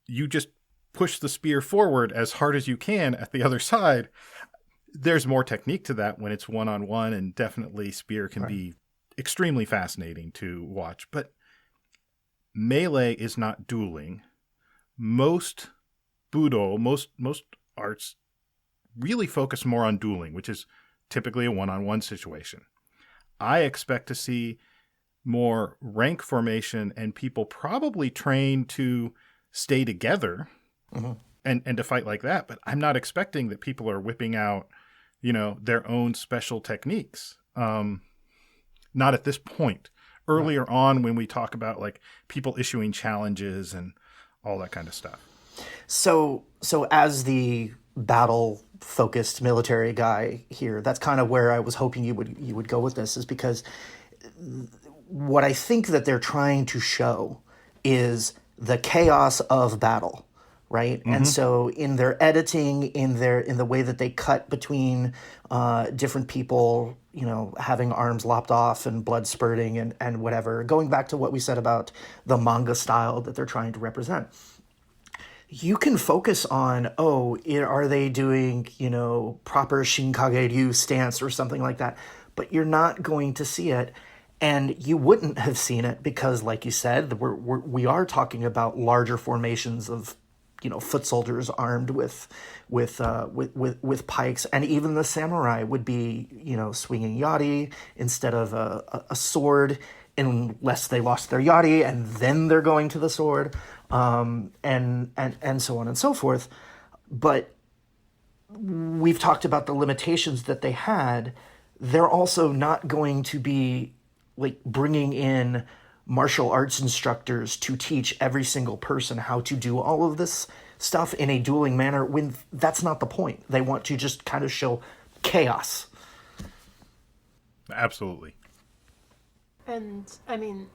you just push the spear forward as hard as you can at the other side. There's more technique to that when it's one-on-one, and definitely spear can be extremely fascinating to watch. But melee is not dueling. Most Budo, most arts really focus more on dueling, which is typically a one-on-one situation. I expect to see more rank formation and people probably trained to stay together and to fight like that. But I'm not expecting that people are whipping out, their own special techniques. Not at this point. Earlier on, when we talk about like people issuing challenges and all that kind of stuff. So as the battle-focused military guy here, that's kind of where I was hoping you would go with this, is because what I think that they're trying to show is the chaos of battle, right? Mm-hmm. And so in their editing, in the way that they cut between different people, having arms lopped off and blood spurting and whatever, going back to what we said about the manga style that they're trying to represent. You can focus on, are they doing, proper Shinkage Ryu stance or something like that, but you're not going to see it. And you wouldn't have seen it because, like you said, we are talking about larger formations of, foot soldiers armed with pikes, and even the samurai would be, swinging yari instead of a sword, unless they lost their yari and then they're going to the sword, and so on and so forth. But we've talked about the limitations that they had. They're also not going to be like bringing in martial arts instructors to teach every single person how to do all of this stuff in a dueling manner, when that's not the point. They want to just kind of show chaos. Absolutely. And I mean,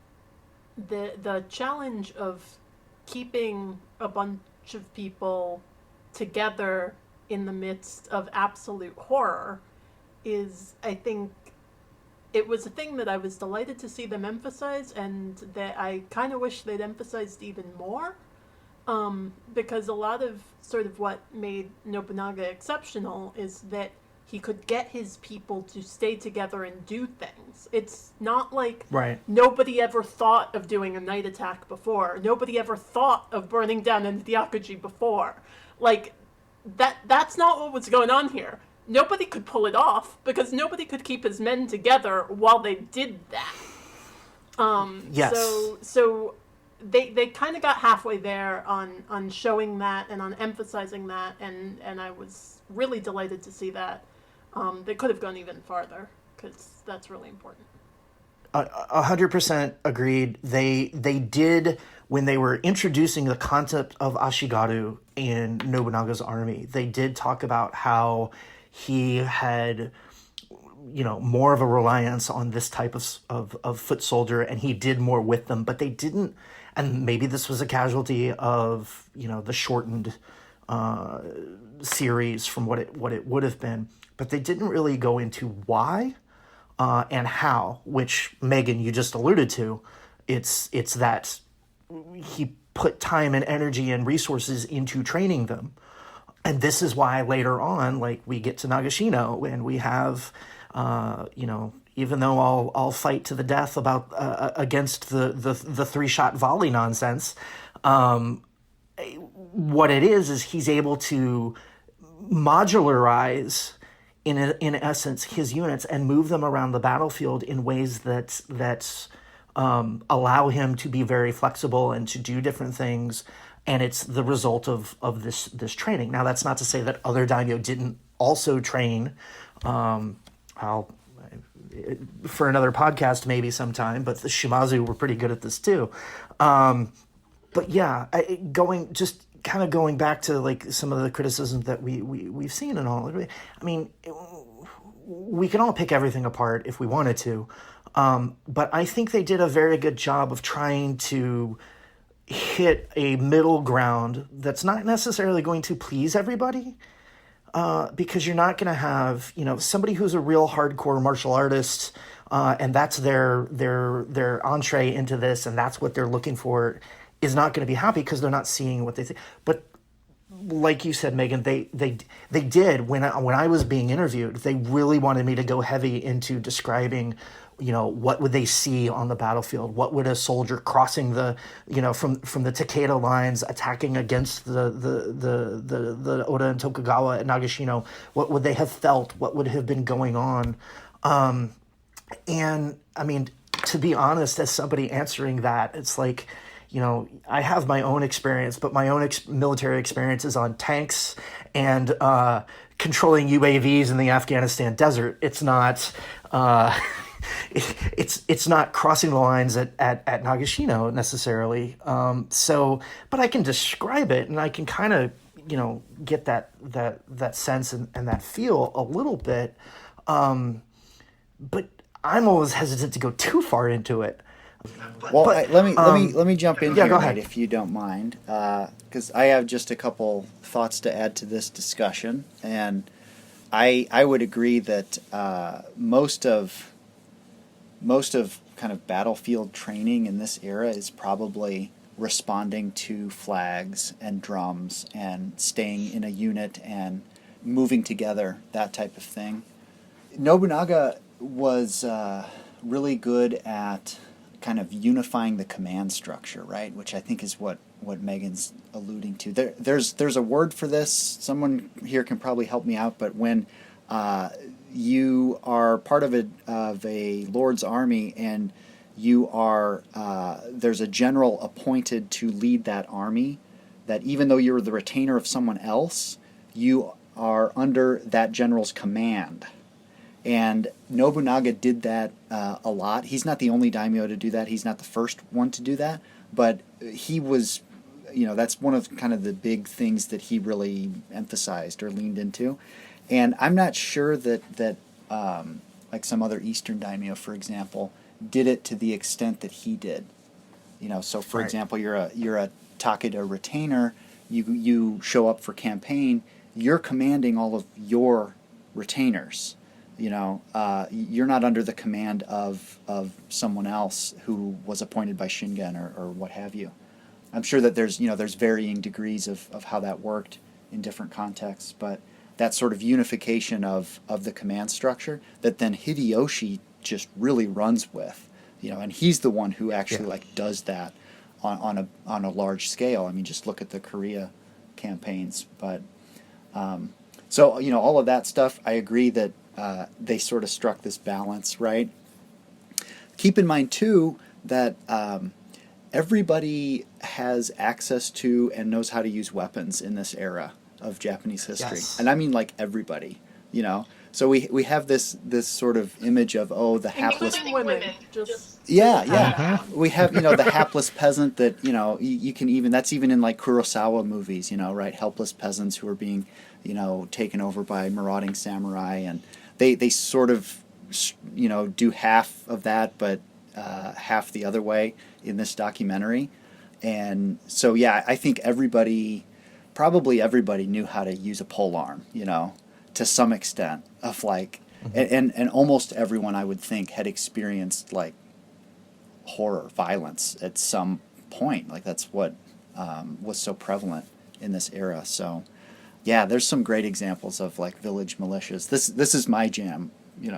the challenge of keeping a bunch of people together in the midst of absolute horror is, I think, it was a thing that I was delighted to see them emphasize, and that I kind of wish they'd emphasized even more, because a lot of sort of what made Nobunaga exceptional is that he could get his people to stay together and do things. It's not like nobody ever thought of doing a night attack before. Nobody ever thought of burning down an Ryakuji before. Like, that's not what was going on here. Nobody could pull it off because nobody could keep his men together while they did that. Yes. So they kind of got halfway there on showing that and on emphasizing that, and I was really delighted to see that. They could have gone even farther, because that's really important. 100% agreed. They did, when they were introducing the concept of Ashigaru in Nobunaga's army, they did talk about how he had, more of a reliance on this type of foot soldier, and he did more with them, but they didn't, and maybe this was a casualty of, the shortened series from what it would have been, but they didn't really go into why and how, which Megan, you just alluded to. It's that he put time and energy and resources into training them. And this is why later on, like, we get to Nagashino and we have, even though I'll fight to the death about against the 3-shot volley nonsense, what it is he's able to modularize in essence his units and move them around the battlefield in ways that allow him to be very flexible and to do different things, and it's the result of this training. Now, that's not to say that other daimyo didn't also train. For another podcast maybe sometime, but the Shimazu were pretty good at this too. But yeah, going back to like some of the criticisms that we've seen and all. I mean, we can all pick everything apart if we wanted to, but I think they did a very good job of trying to hit a middle ground that's not necessarily going to please everybody, because you're not going to have somebody who's a real hardcore martial artist, and that's their entree into this, and that's what they're looking for, is not going to be happy because they're not seeing what they think. But like you said, Megan, they did, when I was being interviewed, they really wanted me to go heavy into describing, what would they see on the battlefield? What would a soldier crossing the, from the Takeda lines, attacking against the Oda and Tokugawa at Nagashino, what would they have felt? What would have been going on? And I mean, to be honest, as somebody answering that, it's like, I have my own experience, but my own military experience is on tanks and controlling UAVs in the Afghanistan desert. It's not it's not crossing the lines at Nagashino necessarily. But I can describe it, and I can kind of get that sense and that feel a little bit. But I'm always hesitant to go too far into it. Well, let me jump in here, go Nate, ahead. if you don't mind, because I have just a couple thoughts to add to this discussion, and I would agree that most of kind of battlefield training in this era is probably responding to flags and drums and staying in a unit and moving together, that type of thing. Nobunaga was really good at kind of unifying the command structure, right? Which I think is what Megan's alluding to. There's a word for this. Someone here can probably help me out. But when you are part of a lord's army and you are there's a general appointed to lead that army, that even though you're the retainer of someone else, you are under that general's command. And Nobunaga did that a lot. He's not the only daimyo to do that. He's not the first one to do that. But he was, that's one of kind of the big things that he really emphasized or leaned into. And I'm not sure that like some other Eastern daimyo, for example, did it to the extent that he did. So for example, you're a Takeda retainer. You show up for campaign. You're commanding all of your retainers. You're not under the command of someone else who was appointed by Shingen or what have you. I'm sure that there's varying degrees of how that worked in different contexts, but that sort of unification of the command structure that then Hideyoshi just really runs with, and he's the one who actually does that on a large scale. I mean, just look at the Korea campaigns, but so all of that stuff, I agree that they sort of struck this balance, right? Keep in mind, too, that everybody has access to and knows how to use weapons in this era of Japanese history. Yes. And I mean like everybody, you know. So we have this sort of image of, oh, the hapless women. Just yeah. We have, the hapless peasant that, you can even, that's even in like Kurosawa movies, right? Helpless peasants who are being, taken over by marauding samurai, and they sort of, do half of that, but half the other way in this documentary. And so, yeah, I think probably everybody knew how to use a polearm, to some extent, of like, and almost everyone, I would think, had experienced like horror, violence at some point. Like that's what was so prevalent in this era. So yeah, there's some great examples of like village militias. This is my jam,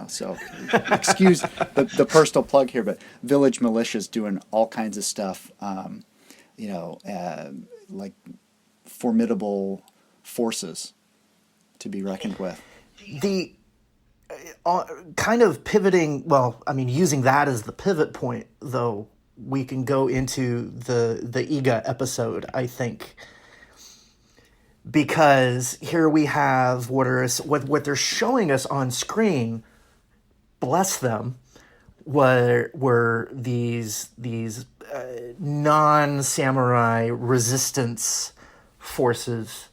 so excuse the personal plug here, but village militias doing all kinds of stuff, like formidable forces to be reckoned with. The kind of pivoting, using that as the pivot point, though, we can go into the Iga episode, I think, because here we have what they're showing us on screen, bless them, were these non-samurai resistance forces.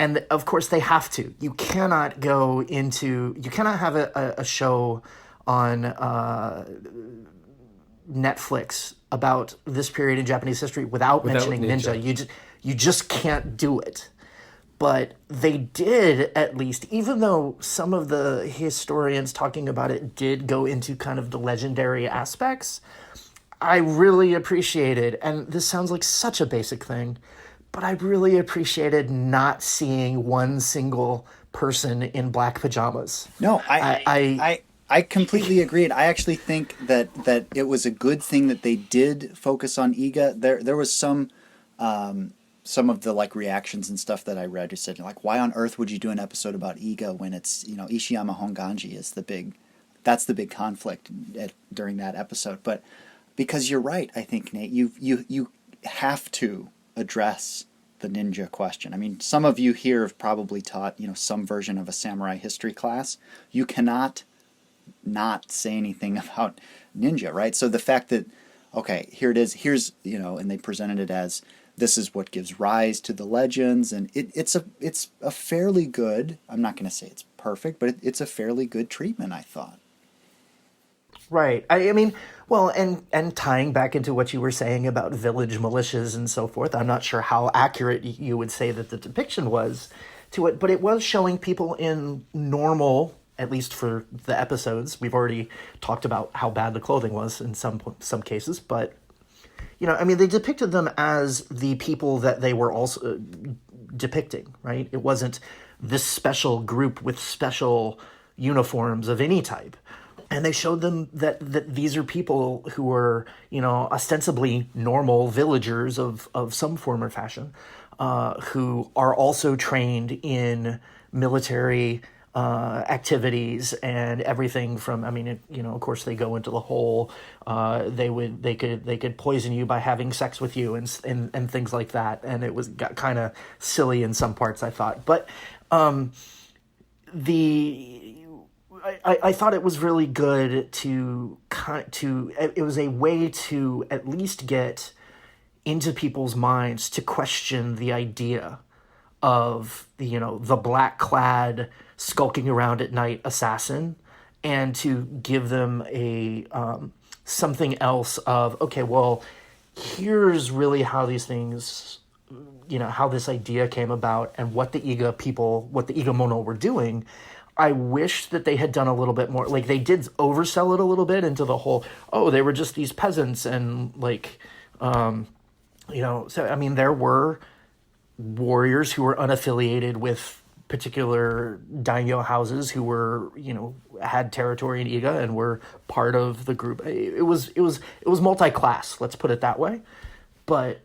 And of course they have to. You cannot have a show on Netflix about this period in Japanese history without mentioning ninja. You just can't do it. But they did, at least, even though some of the historians talking about it did go into kind of the legendary aspects, I really appreciated, and this sounds like such a basic thing, but I really appreciated not seeing one single person in black pajamas. No, I completely agreed. I actually think that it was a good thing that they did focus on Iga. There was some of the like reactions and stuff that I read who said, like, why on earth would you do an episode about Iga when it's, Ishiyama Honganji is the big conflict during that episode. But because you're right, I think, Nate, you have to address the ninja question. I mean, some of you here have probably taught, some version of a samurai history class. You cannot not say anything about ninja, right? So the fact that, okay, here it is, here's, and they presented it as, this is what gives rise to the legends, and it's a fairly good, I'm not going to say it's perfect, but it's a fairly good treatment, I thought. Right. I mean, well, and tying back into what you were saying about village militias and so forth, I'm not sure how accurate you would say that the depiction was to it, but it was showing people in normal, at least for the episodes. We've already talked about how bad the clothing was in some cases, but, they depicted them as the people that they were also depicting, right? It wasn't this special group with special uniforms of any type. And they showed them that these are people who are, ostensibly normal villagers of some form or fashion, who are also trained in military activities and everything from, of course they go into the whole, they could poison you by having sex with you and things like that. And it got kind of silly in some parts, I thought. But I thought it was really good it was a way to at least get into people's minds to question the idea of the black clad skulking around at night assassin, and to give them a something else of, okay, well, here's really how these things, how this idea came about and what the Iga Mono were doing. I wish that they had done a little bit more. Like, they did oversell it a little bit into the whole, they were just these peasants and like, so, there were warriors who were unaffiliated with particular daimyo houses who were, had territory in Iga and were part of the group. It was multi-class, let's put it that way. But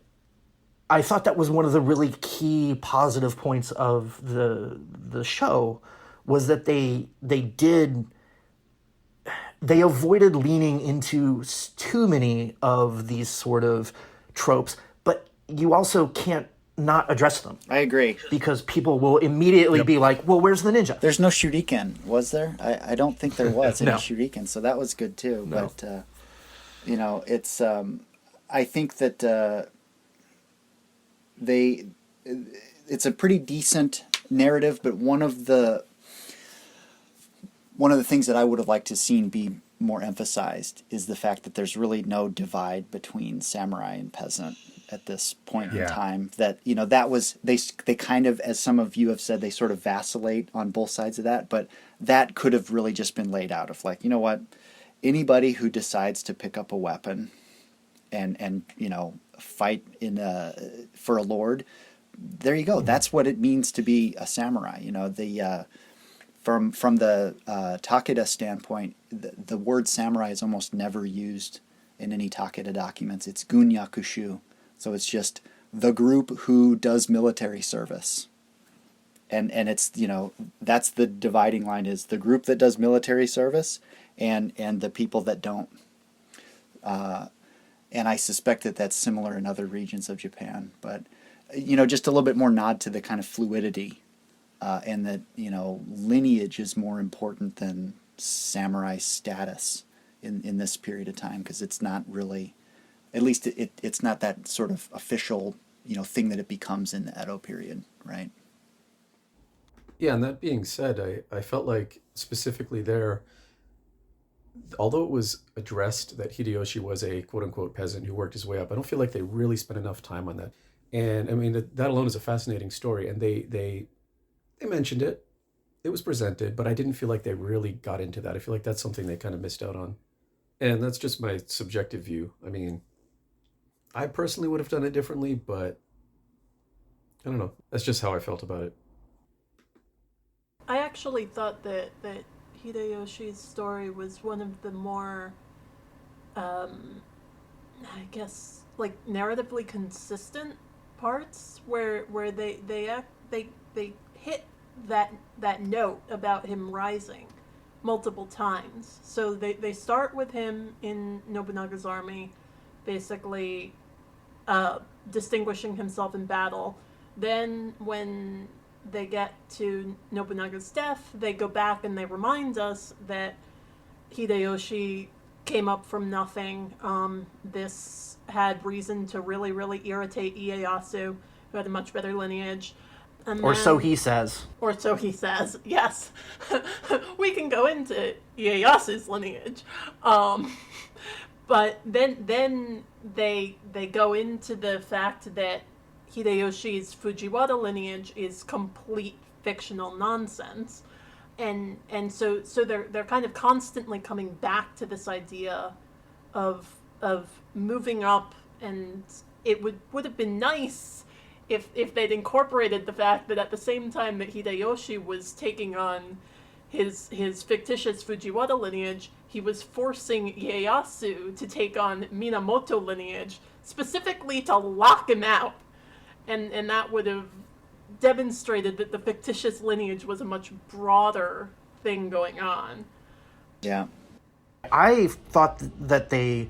I thought that was one of the really key positive points of the show, was that they avoided leaning into too many of these sort of tropes, but you also can't not address them. I agree. Because people will immediately be like, well, where's the ninja? There's no shuriken, was there? I don't think there was any No. shuriken, so that was good too. No. But, it's, I think that it's a pretty decent narrative, but one of the things that I would have liked to seen be more emphasized is the fact that there's really no divide between samurai and peasant at this point in time. That that was they kind of, as some of you have said, they sort of vacillate on both sides of that, but that could have really just been laid out of like, you know what, anybody who decides to pick up a weapon and fight for a lord, there you go. That's what it means to be a samurai. From the Takeda standpoint, the word samurai is almost never used in any Takeda documents. It's gunyakushu, so it's just the group who does military service, and it's that's the dividing line, is the group that does military service and the people that don't. And I suspect that that's similar in other regions of Japan, but just a little bit more nod to the kind of fluidity. And that lineage is more important than samurai status in this period of time, because it's not really, at least it's not that sort of official thing that it becomes in the Edo period, right? Yeah, and that being said, I felt like specifically there, although it was addressed that Hideyoshi was a quote-unquote peasant who worked his way up, I don't feel like they really spent enough time on that. And I mean, that alone is a fascinating story, and they mentioned it. It was presented, but I didn't feel like they really got into that. I feel like that's something they kind of missed out on. And that's just my subjective view. I mean, I personally would have done it differently, but I don't know. That's just how I felt about it. I actually thought that Hideyoshi's story was one of the more, I guess, like narratively consistent parts where they hit that note about him rising multiple times. So they start with him in Nobunaga's army, basically distinguishing himself in battle. Then when they get to Nobunaga's death, they go back and they remind us that Hideyoshi came up from nothing. This had reason to really, really irritate Ieyasu, who had a much better lineage. Or so he says. Or so he says, yes. We can go into Ieyasu's lineage. But then they go into the fact that Hideyoshi's Fujiwara lineage is complete fictional nonsense. And so they're kind of constantly coming back to this idea of moving up, and it would have been nice if they'd incorporated the fact that at the same time that Hideyoshi was taking on his fictitious Fujiwara lineage, he was forcing Ieyasu to take on Minamoto lineage, specifically to lock him out. And that would have demonstrated that the fictitious lineage was a much broader thing going on. Yeah. I thought that they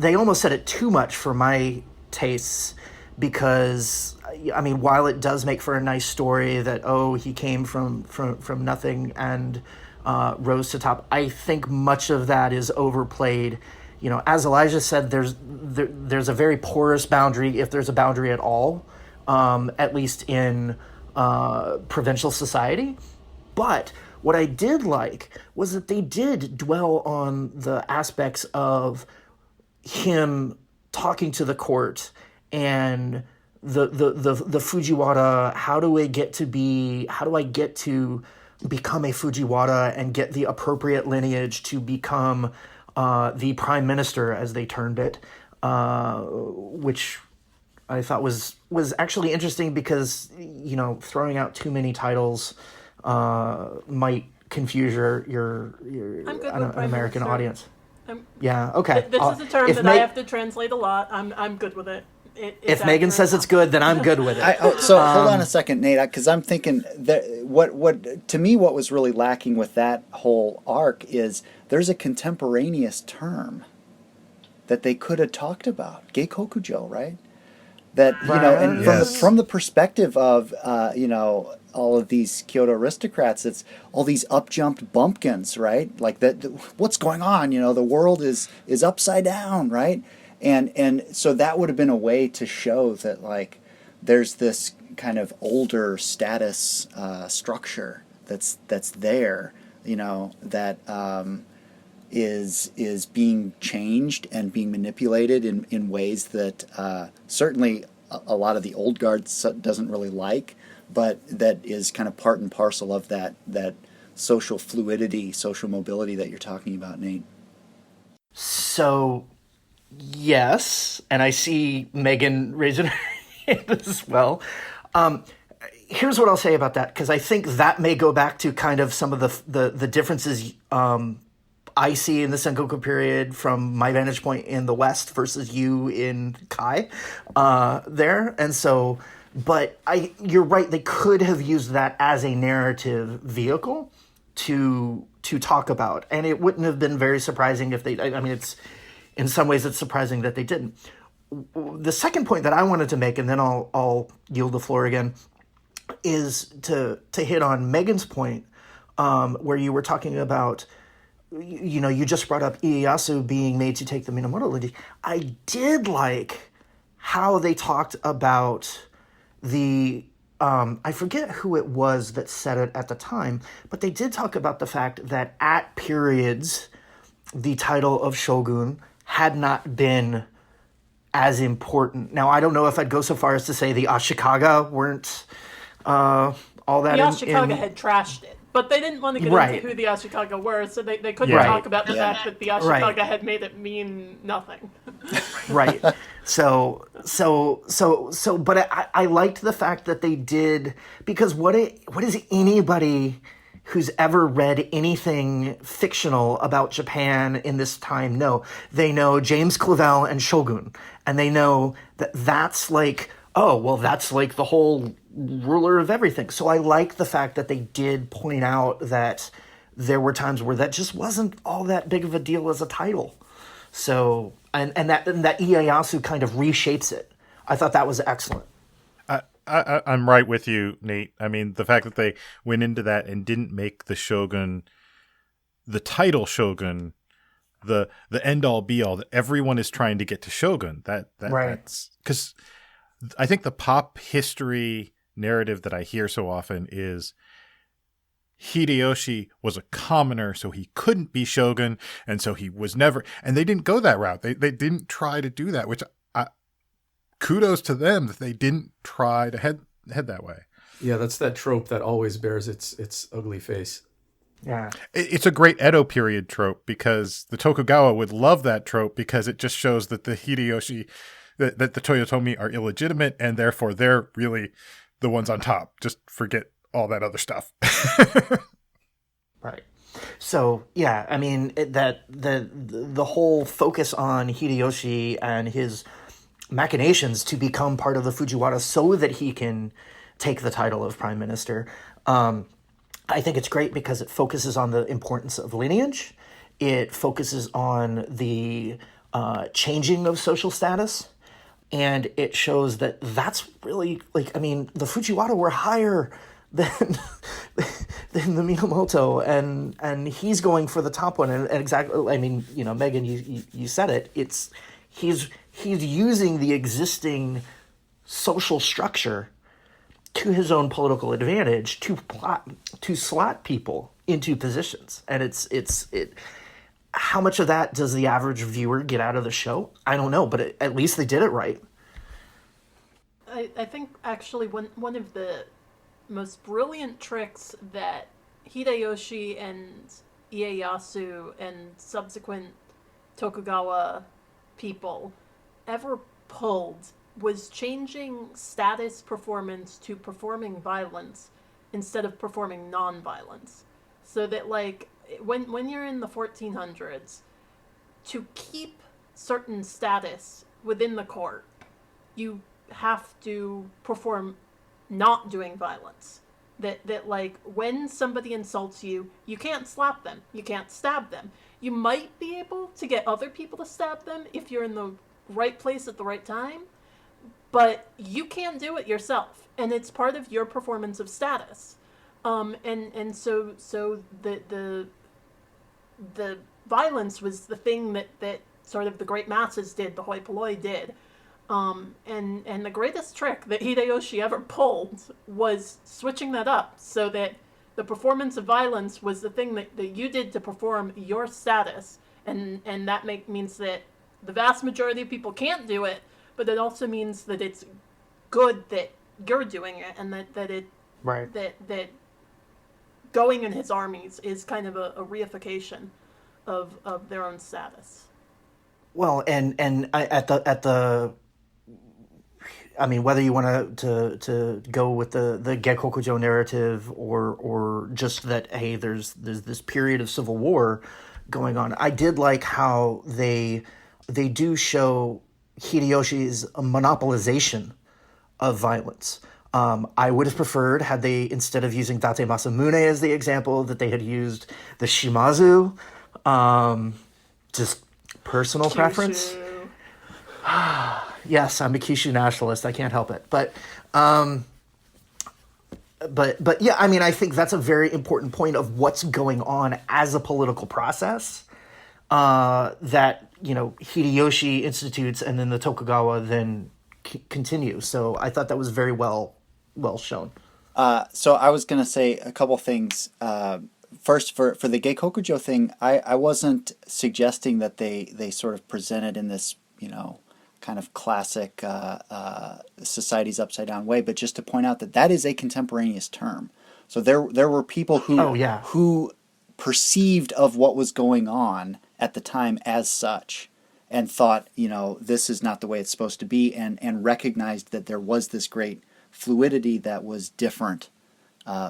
almost said it too much for my tastes, because I mean, while it does make for a nice story that he came from nothing and rose to top, I think much of that is overplayed. As Elijah said, there's a very porous boundary, if there's a boundary at all, at least in provincial society. But what I did like was that they did dwell on the aspects of him talking to the court and the Fujiwara. How do I get to become a Fujiwara and get the appropriate lineage to become the prime minister, as they termed it, which I thought was actually interesting, because throwing out too many titles might confuse your an American audience. Yeah, okay. This is a term that I have to translate a lot. I'm good with it. If Megan says it's good, then I'm good with it. Hold on a second, Nate, because I'm thinking that what was really lacking with that whole arc is there's a contemporaneous term that they could have talked about. Geikokujo, right? That, you know, and from the perspective of, you know, all of these Kyoto aristocrats, it's all these up-jumped bumpkins, right? Like that, what's going on? You know, the world is upside down, right? And so that would have been a way to show that, like, there's this kind of older status structure that's there, you know, that is being changed and being manipulated in ways that certainly a lot of the old guard doesn't really like, but that is kind of part and parcel of that social fluidity, social mobility that you're talking about, Nate. So, yes, and I see Megan raising her hand as well. Here's what I'll say about that, because I think that may go back to kind of some of the differences I see in the Sengoku period from my vantage point in the West versus you in Kai there. And so, but you're right, they could have used that as a narrative vehicle to talk about. And it wouldn't have been very surprising if I mean, it's, in some ways it's surprising that they didn't. The second point that I wanted to make, and then I'll yield the floor again, is to hit on Megan's point, where you were talking about, you know, you just brought up Ieyasu being made to take the Minamoto lineage. I did like how they talked about the, I forget who it was that said it at the time, but they did talk about the fact that at periods, the title of shogun had not been as important. Now, I don't know if I'd go so far as to say the Ashikaga weren't all that. The Ashikaga had trashed it, but they didn't want to get into who the Ashikaga were, so they couldn't talk about the fact that the Ashikaga had made it mean nothing. Right. So, but I liked the fact that they did, because what is anybody who's ever read anything fictional about Japan in this time know? They know James Clavell and Shogun, and they know that that's like, oh, well, that's like the whole ruler of everything. So I like the fact that they did point out that there were times where that just wasn't all that big of a deal as a title. So, and that Ieyasu kind of reshapes it. I thought that was excellent. I'm right with you, Nate. I mean, the fact that they went into that and didn't make the shogun, the title shogun, the end all be all, that everyone is trying to get to shogun. That's because I think the pop history narrative that I hear so often is Hideyoshi was a commoner, so he couldn't be shogun, and so he was never. And they didn't go that route. They didn't try to do that, which kudos to them that they didn't try to head that way. Yeah, that's that trope that always bears its ugly face. Yeah. It's a great Edo period trope, because the Tokugawa would love that trope, because it just shows that the Hideyoshi, that the Toyotomi are illegitimate, and therefore they're really the ones on top. Just forget all that other stuff. Right. So, yeah, I mean, the whole focus on Hideyoshi and his machinations to become part of the Fujiwara so that he can take the title of prime minister. I think it's great because it focuses on the importance of lineage. It focuses on the changing of social status. And it shows that that's really, like, I mean, the Fujiwara were higher than the Minamoto, and he's going for the top one. And exactly, I mean, you know, Megan, you said it. He's using the existing social structure to his own political advantage to slot people into positions. And it's how much of that does the average viewer get out of the show? I don't know, but at least they did it right. I think actually one of the most brilliant tricks that Hideyoshi and Ieyasu and subsequent Tokugawa people ever pulled was changing status performance to performing violence instead of performing non-violence. So that, like, when you're in the 1400s, to keep certain status within the court, you have to perform not doing violence. That like, when somebody insults you, you can't slap them, you can't stab them. You might be able to get other people to stab them if you're in the right place at the right time, but you can't do it yourself, and it's part of your performance of status. So the violence was the thing that sort of the great masses did, the hoi polloi did. And the greatest trick that Hideyoshi ever pulled was switching that up so that the performance of violence was the thing that you did to perform your status. And that means that the vast majority of people can't do it, but it also means that it's good that you're doing it, and that going in his armies is kind of a reification of their own status. Well, and I mean, whether you want to go with the Gekkokujo narrative or just that, hey, there's this period of civil war going on. I did like how they do show Hideyoshi's monopolization of violence. I would have preferred, had they, instead of using Date Masamune as the example, that they had used the Shimazu. Just personal Kyushu. preference. Yes, I'm a Kyushu nationalist. I can't help it. But yeah, I mean, I think that's a very important point of what's going on as a political process that, Hideyoshi institutes and then the Tokugawa then continue. So I thought that was very well shown. So I was going to say a couple things. First, for the Geikokujo thing, I wasn't suggesting that they sort of presented in this, kind of classic society's upside down way, but just to point out that is a contemporaneous term. So there were people who perceived of what was going on at the time as such, and thought, this is not the way it's supposed to be, and recognized that there was this great fluidity that was different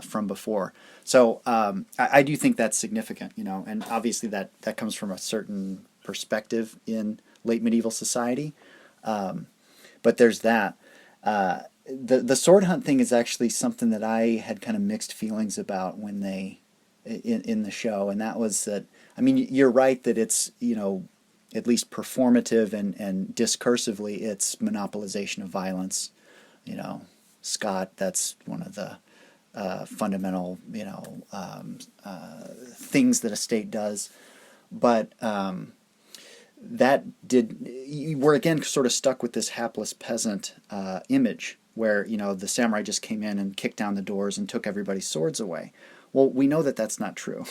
from before. So I do think that's significant, and obviously that comes from a certain perspective in late medieval society. But there's that. The sword hunt thing is actually something that I had kind of mixed feelings about when in the show, and that was that, I mean, you're right that it's, at least performative and discursively, it's monopolization of violence. Scott, that's one of the fundamental, things that a state does. But we're again sort of stuck with this hapless peasant image where, the samurai just came in and kicked down the doors and took everybody's swords away. Well, we know that that's not true.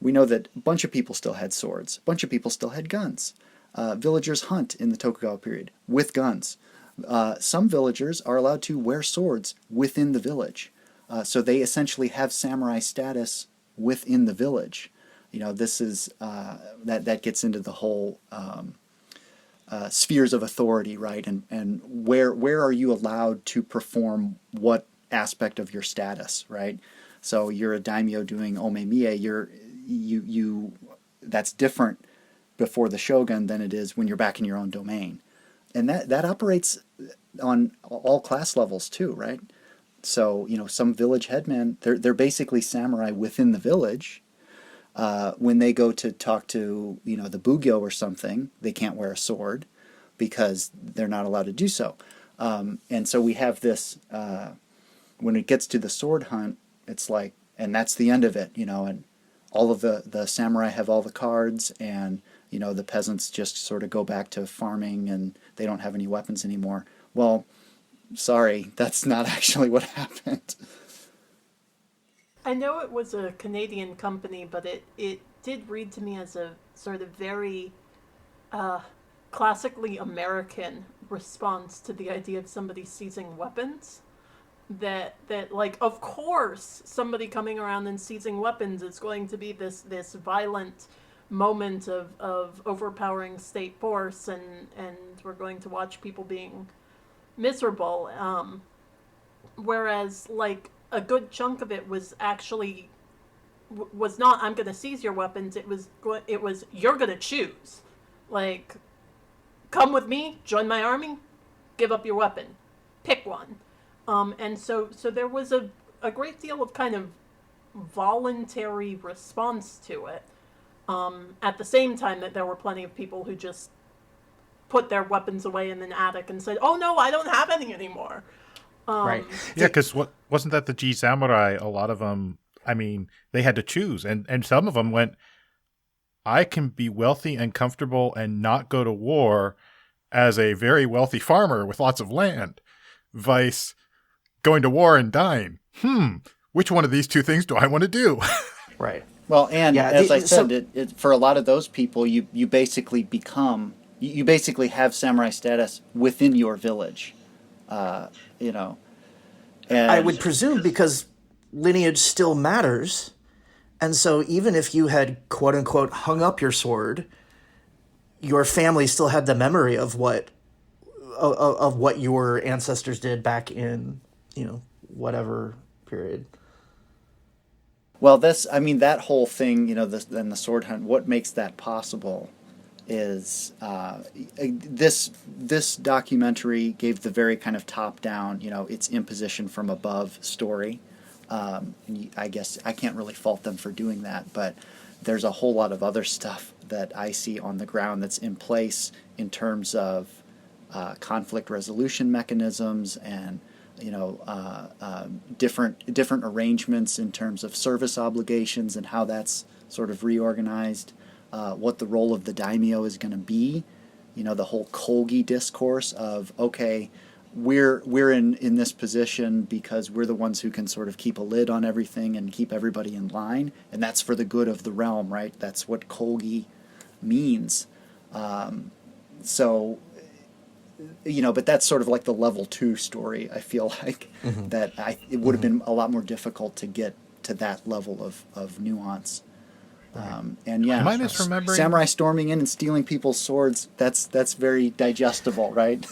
We know that a bunch of people still had swords. A bunch of people still had guns. Villagers hunt in the Tokugawa period with guns. Some villagers are allowed to wear swords within the village. So they essentially have samurai status within the village. This is that gets into the whole spheres of authority, right? And where are you allowed to perform what aspect of your status, right? So you're a daimyo doing omemiya. You that's different before the shogun than it is when you're back in your own domain, and that operates on all class levels too, right? So some village headmen, they're basically samurai within the village. When they go to talk to the bugyo or something, they can't wear a sword because they're not allowed to do so. And so we have this when it gets to the sword hunt, it's like, and that's the end of it, and all of the samurai have all the cards, and the peasants just sort of go back to farming and they don't have any weapons anymore. Well, sorry, that's not actually what happened. I know it was a Canadian company, but it did read to me as a sort of very classically American response to the idea of somebody seizing weapons. That like, of course, somebody coming around and seizing weapons is going to be this violent moment of overpowering state force, and we're going to watch people being miserable. Whereas, like, a good chunk of it was actually was not, I'm going to seize your weapons. It was you're going to choose. Like, come with me, join my army, give up your weapon, pick one. And so there was a great deal of kind of voluntary response to it. At the same time that there were plenty of people who just put their weapons away in an attic and said, "Oh no, I don't have any anymore." Right. Yeah, because wasn't that the G Samurai? A lot of them, I mean, they had to choose, and some of them went, I can be wealthy and comfortable and not go to war as a very wealthy farmer with lots of land, vice going to war and dying. Which one of these two things do I want to do? Right. Well, and Yeah, as I so- said, for a lot of those people, you basically become, you basically have samurai status within your village, you know. And I would presume because lineage still matters. And so even if you had, quote unquote, hung up your sword, your family still had the memory of what your ancestors did back in, whatever period. Well, that whole thing, and the sword hunt, what makes that possible is this documentary gave the very kind of top-down, it's imposition from above story. I guess I can't really fault them for doing that, but there's a whole lot of other stuff that I see on the ground that's in place in terms of conflict resolution mechanisms and different arrangements in terms of service obligations and how that's sort of reorganized, what the role of the daimyo is going to be, the whole Kogi discourse of, okay, we're in this position because we're the ones who can sort of keep a lid on everything and keep everybody in line, and that's for the good of the realm, right? That's what Kogi means. But that's sort of like the level 2 story. I feel like it would have been a lot more difficult to get to that level of nuance. Am I misremembering? Samurai storming in and stealing people's swords, that's very digestible, right?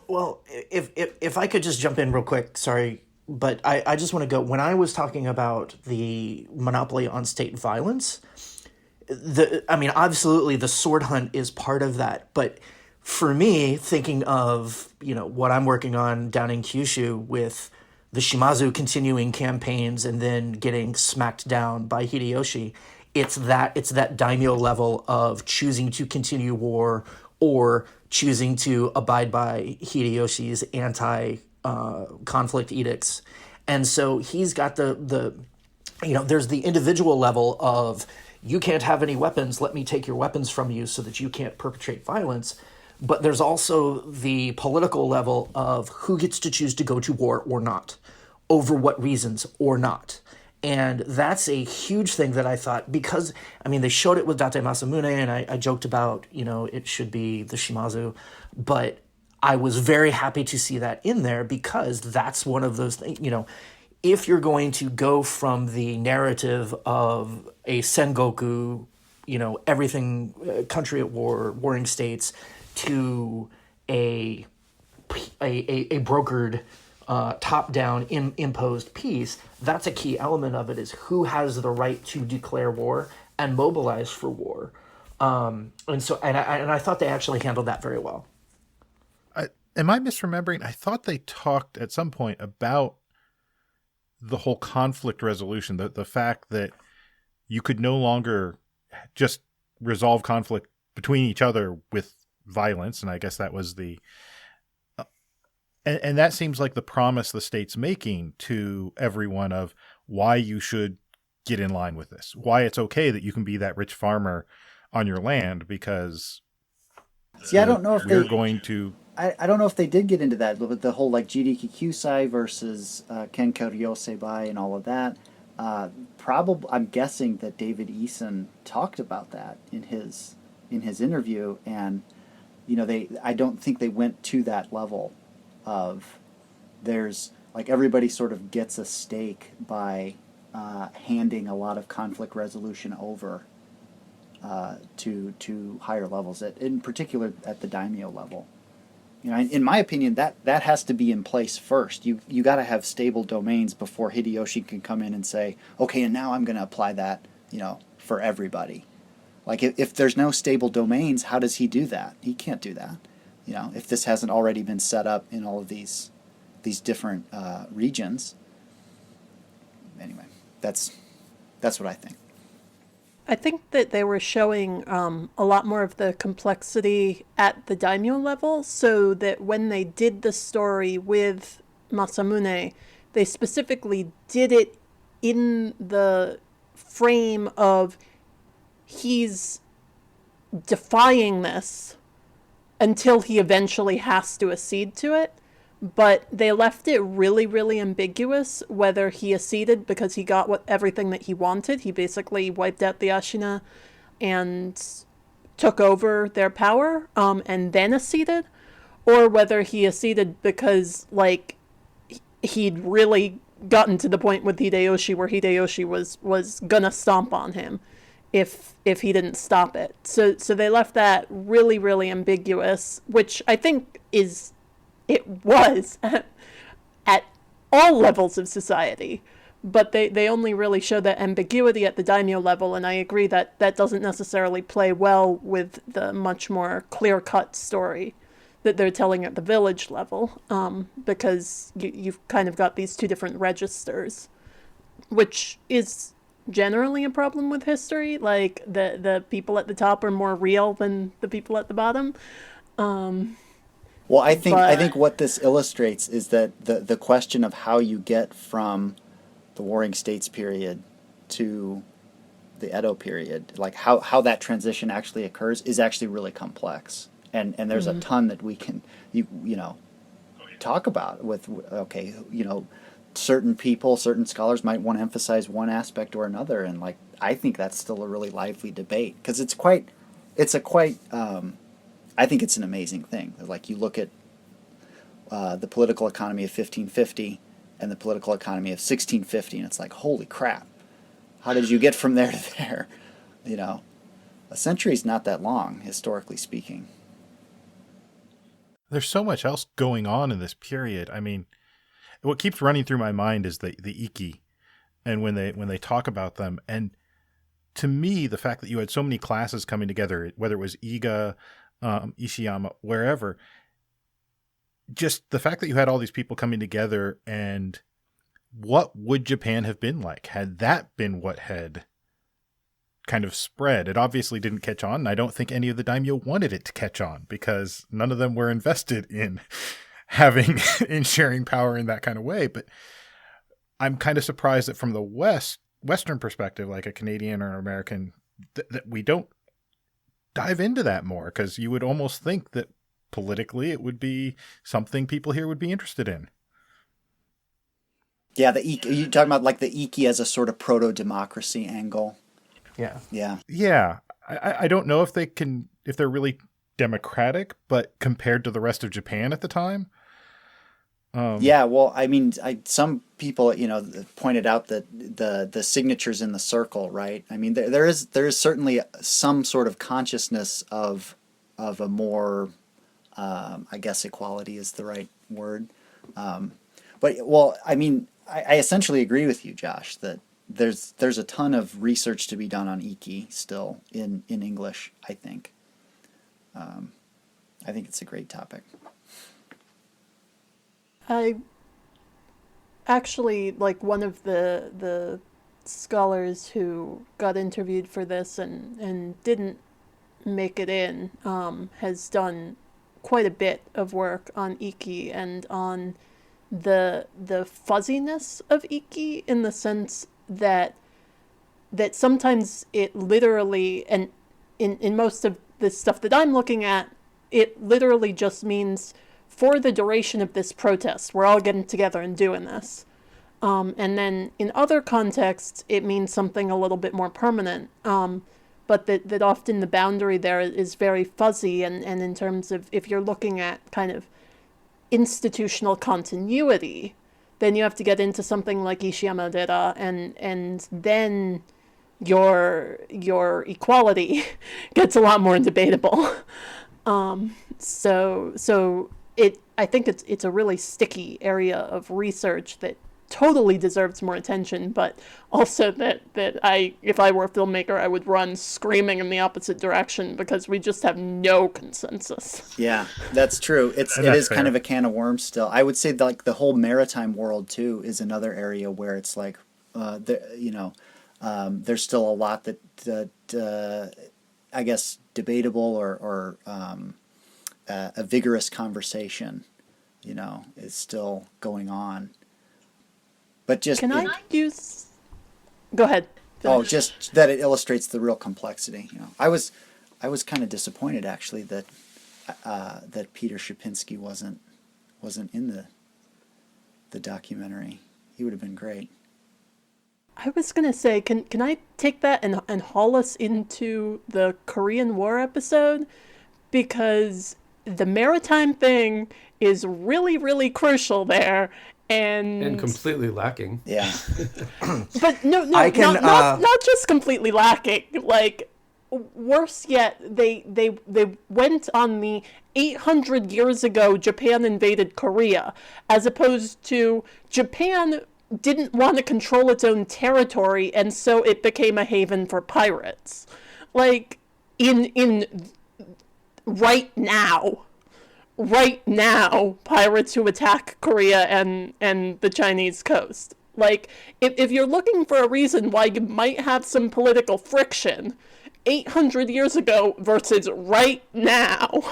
Well, if I could just jump in real quick, sorry, but I just want to go, when I was talking about the monopoly on state violence, absolutely the sword hunt is part of that, but for me, thinking of, what I'm working on down in Kyushu with the Shimazu continuing campaigns and then getting smacked down by Hideyoshi, it's that daimyo level of choosing to continue war or choosing to abide by Hideyoshi's anti-conflict edicts. And so he's got there's the individual level of, you can't have any weapons, let me take your weapons from you so that you can't perpetrate violence. But there's also the political level of who gets to choose to go to war or not, over what reasons or not. And that's a huge thing that I thought, because, they showed it with Date Masamune, and I joked about, it should be the Shimazu, but I was very happy to see that in there, because that's one of those things, if you're going to go from the narrative of a Sengoku, everything, country at war, warring states, to a brokered, top-down imposed peace, that's a key element of it, is who has the right to declare war and mobilize for war. And I thought they actually handled that very well. Am I misremembering? I thought they talked at some point about the whole conflict resolution, the fact that you could no longer just resolve conflict between each other with violence, and I guess that was the and that seems like the promise the state's making to everyone of why you should get in line with this, why it's okay that you can be that rich farmer on your land, because I don't know if we're going to. I don't know if they did get into that, but the whole like Jiriki Kyusai versus Kenko Ryoseibai and all of that. Probably, I'm guessing that David Eason talked about that in his interview, and I don't think they went to that level of there's like everybody sort of gets a stake by handing a lot of conflict resolution over to higher levels, in particular at the daimyo level. In my opinion, that has to be in place first. You got to have stable domains before Hideyoshi can come in and say, okay, and now I'm going to apply that, for everybody. Like if there's no stable domains, how does he do that? He can't do that. If this hasn't already been set up in all of these different regions. Anyway, that's what I think. I think that they were showing a lot more of the complexity at the daimyo level, so that when they did the story with Masamune, they specifically did it in the frame of he's defying this until he eventually has to accede to it. But they left it really, really ambiguous whether he acceded because he got everything that he wanted. He basically wiped out the Ashina and took over their power, and then acceded, or whether he acceded because, like, he'd really gotten to the point with Hideyoshi where Hideyoshi was gonna stomp on him if he didn't stop it. So they left that really, really ambiguous, which I think it was at all levels of society, but they only really show that ambiguity at the daimyo level, and I agree that that doesn't necessarily play well with the much more clear-cut story that they're telling at the village level, because you've kind of got these two different registers, which is generally a problem with history. Like, the people at the top are more real than the people at the bottom. Well, I think what this illustrates is that the question of how you get from the Warring States period to the Edo period, like how that transition actually occurs, is actually really complex, and there's a ton that we can you know talk about with certain people, certain scholars might want to emphasize one aspect or another, and like I think that's still a really lively debate because I think it's an amazing thing. Like, you look at the political economy of 1550 and the political economy of 1650, and it's like, holy crap, how did you get from there to there? You know, a century's not that long, historically speaking. There's so much else going on in this period. I mean, what keeps running through my mind is the Ikki, and when they talk about them, and to me, the fact that you had so many classes coming together, whether it was Iga, Ishiyama, wherever, just the fact that you had all these people coming together, and what would Japan have been like had that been what had kind of spread? It obviously didn't catch on, and I don't think any of the daimyo wanted it to catch on because none of them were invested in in sharing power in that kind of way. But I'm kind of surprised that from the Western perspective, like a Canadian or American, that we don't dive into that more, because you would almost think that politically it would be something people here would be interested in. Yeah, you're talking about like the Ikki as a sort of proto-democracy angle. Yeah. I don't know if they're really democratic, but compared to the rest of Japan at the time. Yeah, well, I mean, some people, pointed out that the signatures in the circle, right? I mean, there is certainly some sort of consciousness of a more, I guess equality is the right word. But well, I mean, I essentially agree with you, Josh, that there's a ton of research to be done on Ikki still in English. I think it's a great topic. I actually, like, one of the scholars who got interviewed for this and didn't make it in, has done quite a bit of work on Ikki and on the fuzziness of Ikki, in the sense that sometimes it literally, and in most of the stuff that I'm looking at, it literally just means, for the duration of this protest, we're all getting together and doing this. And then in other contexts, it means something a little bit more permanent. But that often the boundary there is very fuzzy. And in terms of, if you're looking at kind of institutional continuity, then you have to get into something like Ishiyama-dera, and then your equality gets a lot more debatable. So I think it's a really sticky area of research that totally deserves more attention, but also that if I were a filmmaker, I would run screaming in the opposite direction, because we just have no consensus. Yeah, that's true. It is kind of a can of worms still. I would say like the whole maritime world too is another area where it's like, there's still a lot that I guess debatable or a vigorous conversation, is still going on. But just Can I use? Go ahead. Oh, just that it illustrates the real complexity. I was kind of disappointed actually that Peter Shapinsky wasn't in the documentary. He would have been great. I was gonna say, can I take that and haul us into the Korean War episode, because the maritime thing is really, really crucial there, and completely lacking. Yeah. But no, not just completely lacking. Like, worse yet, they went on the 800 years ago Japan invaded Korea, as opposed to Japan didn't want to control its own territory, and so it became a haven for pirates. Like, in right now, pirates who attack Korea and the Chinese coast. Like, if you're looking for a reason why you might have some political friction, 800 years ago versus right now.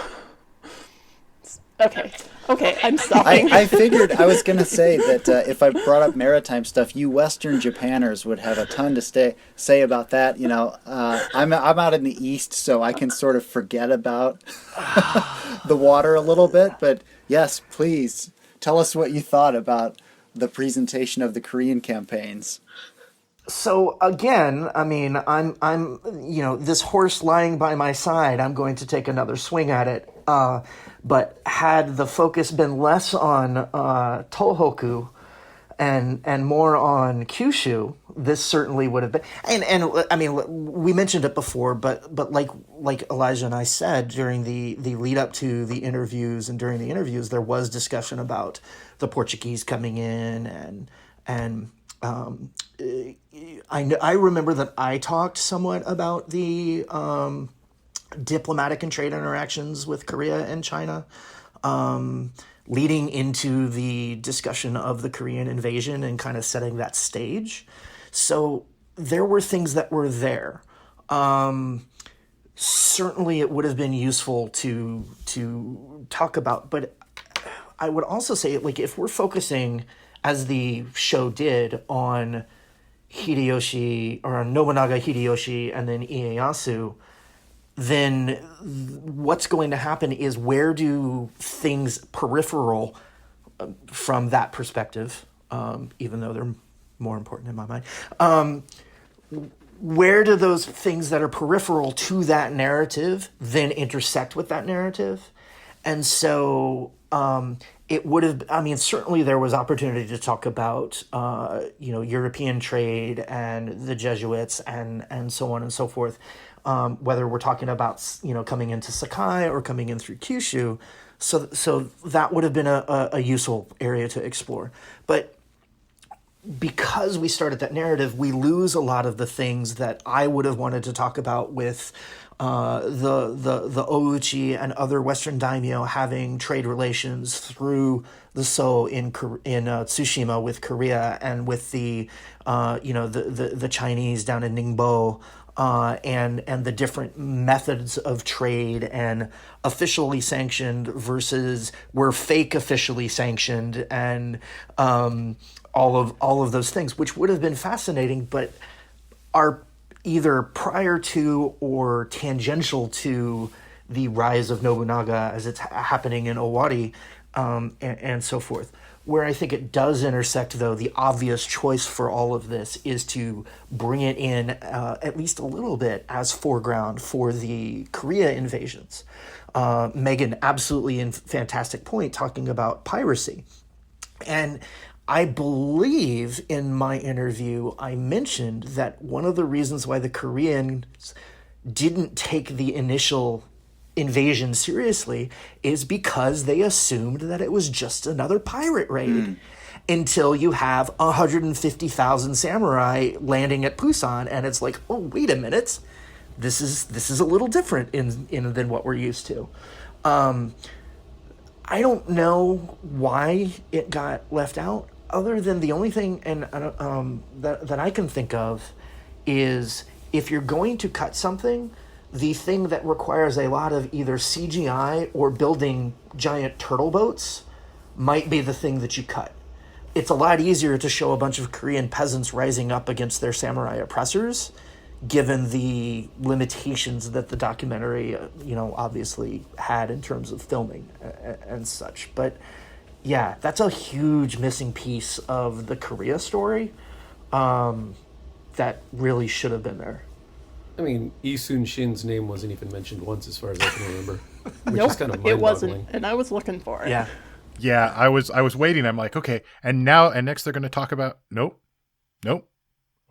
Okay, I'm stopping. I figured I was going to say that if I brought up maritime stuff, you Western Japanners would have a ton to say about that. I'm out in the East, so I can sort of forget about the water a little bit. But yes, please tell us what you thought about the presentation of the Korean campaigns. So again, I mean, I'm this horse lying by my side, I'm going to take another swing at it. But had the focus been less on Tohoku and more on Kyushu, this certainly would have been. And I mean, we mentioned it before, but like Elijah and I said during the lead up to the interviews, and during the interviews there was discussion about the Portuguese coming in, and I remember that I talked somewhat about the diplomatic and trade interactions with Korea and China, leading into the discussion of the Korean invasion and kind of setting that stage. So there were things that were there. Certainly it would have been useful to talk about, but I would also say, like, if we're focusing, as the show did, on Hideyoshi, or on Nobunaga, Hideyoshi, and then Ieyasu, then what's going to happen is, where do things peripheral from that perspective, even though they're more important in my mind, where do those things that are peripheral to that narrative then intersect with that narrative? And so it would have, I mean, certainly there was opportunity to talk about, European trade and the Jesuits and so on and so forth. Whether we're talking about, coming into Sakai or coming in through Kyushu. So that would have been a useful area to explore. But because we started that narrative, we lose a lot of the things that I would have wanted to talk about with the Ouchi and other Western daimyo having trade relations through the So in Tsushima with Korea, and with the Chinese down in Ningbo, and the different methods of trade, and officially sanctioned versus were fake officially sanctioned, and all of those things, which would have been fascinating, but are either prior to or tangential to the rise of Nobunaga as it's happening in Owari, and so forth. Where I think it does intersect, though, the obvious choice for all of this is to bring it in at least a little bit as foreground for the Korea invasions. Megan, absolutely fantastic point, talking about piracy. And I believe in my interview, I mentioned that one of the reasons why the Koreans didn't take the initial invasion seriously is because they assumed that it was just another pirate raid until you have 150,000 samurai landing at Busan, and it's like, oh, wait a minute, this is a little different than what we're used to. I don't know why it got left out, other than the only thing that I can think of is if you're going to cut something, the thing that requires a lot of either CGI or building giant turtle boats might be the thing that you cut. It's a lot easier to show a bunch of Korean peasants rising up against their samurai oppressors, given the limitations that the documentary, obviously had in terms of filming and such. But yeah, that's a huge missing piece of the Korea story that really should have been there. I mean, Lee Soon-shin's name wasn't even mentioned once as far as I can remember, which Nope, is kind of it mind-boggling. wasn't, and I was looking for it. Yeah. Yeah, I was waiting. I'm like, okay, and next they're going to talk about nope.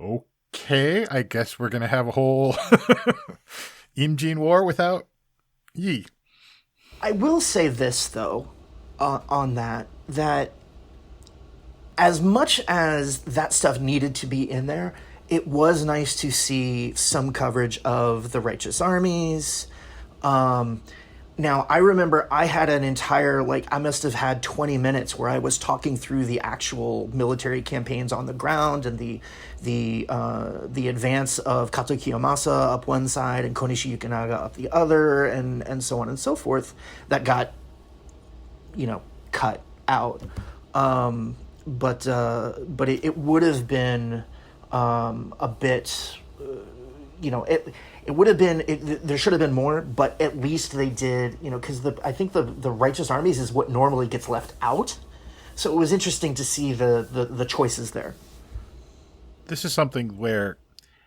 Okay, I guess we're going to have a whole Imjin war without Yi. I will say this though, on that as much as that stuff needed to be in there, it was nice to see some coverage of the righteous armies. Now, I remember I had an entire, I must have had 20 minutes where I was talking through the actual military campaigns on the ground and the advance of Kato Kiyomasa up one side and Konishi Yukinaga up the other, and so on and so forth, that got, cut out. But it would have been a bit, it would have been, there should have been more, but at least they did, because I think the righteous armies is what normally gets left out. So it was interesting to see the choices there. This is something where,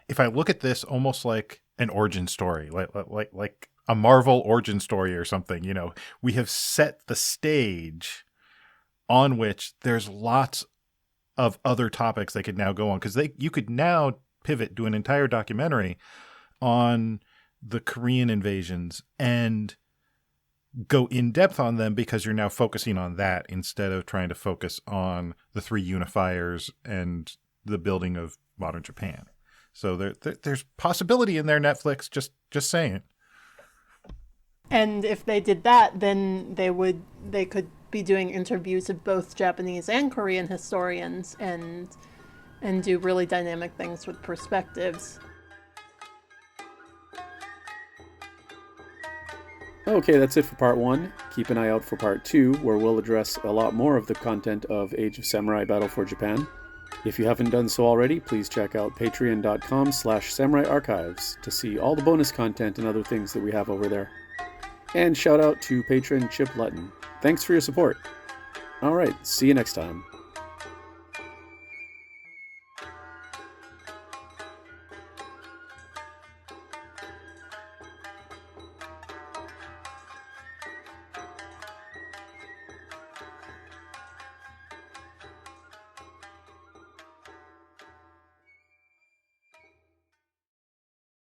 if I look at this almost like an origin story, like a Marvel origin story or something, we have set the stage on which there's lots of other topics they could now go on, because you could now pivot to an entire documentary on the Korean invasions and go in depth on them, because you're now focusing on that instead of trying to focus on the three unifiers and the building of modern Japan. So there's possibility in there, Netflix, just saying. And if they did that, then they could be doing interviews of both Japanese and Korean historians and do really dynamic things with perspectives. Okay, that's it for part 1. Keep an eye out for part 2, where we'll address a lot more of the content of Age of Samurai Battle for Japan. If you haven't done so already, please check out patreon.com/samurai archives to see all the bonus content and other things that we have over there. And shout out to patron Chip Lutton. Thanks for your support. Alright, see you next time.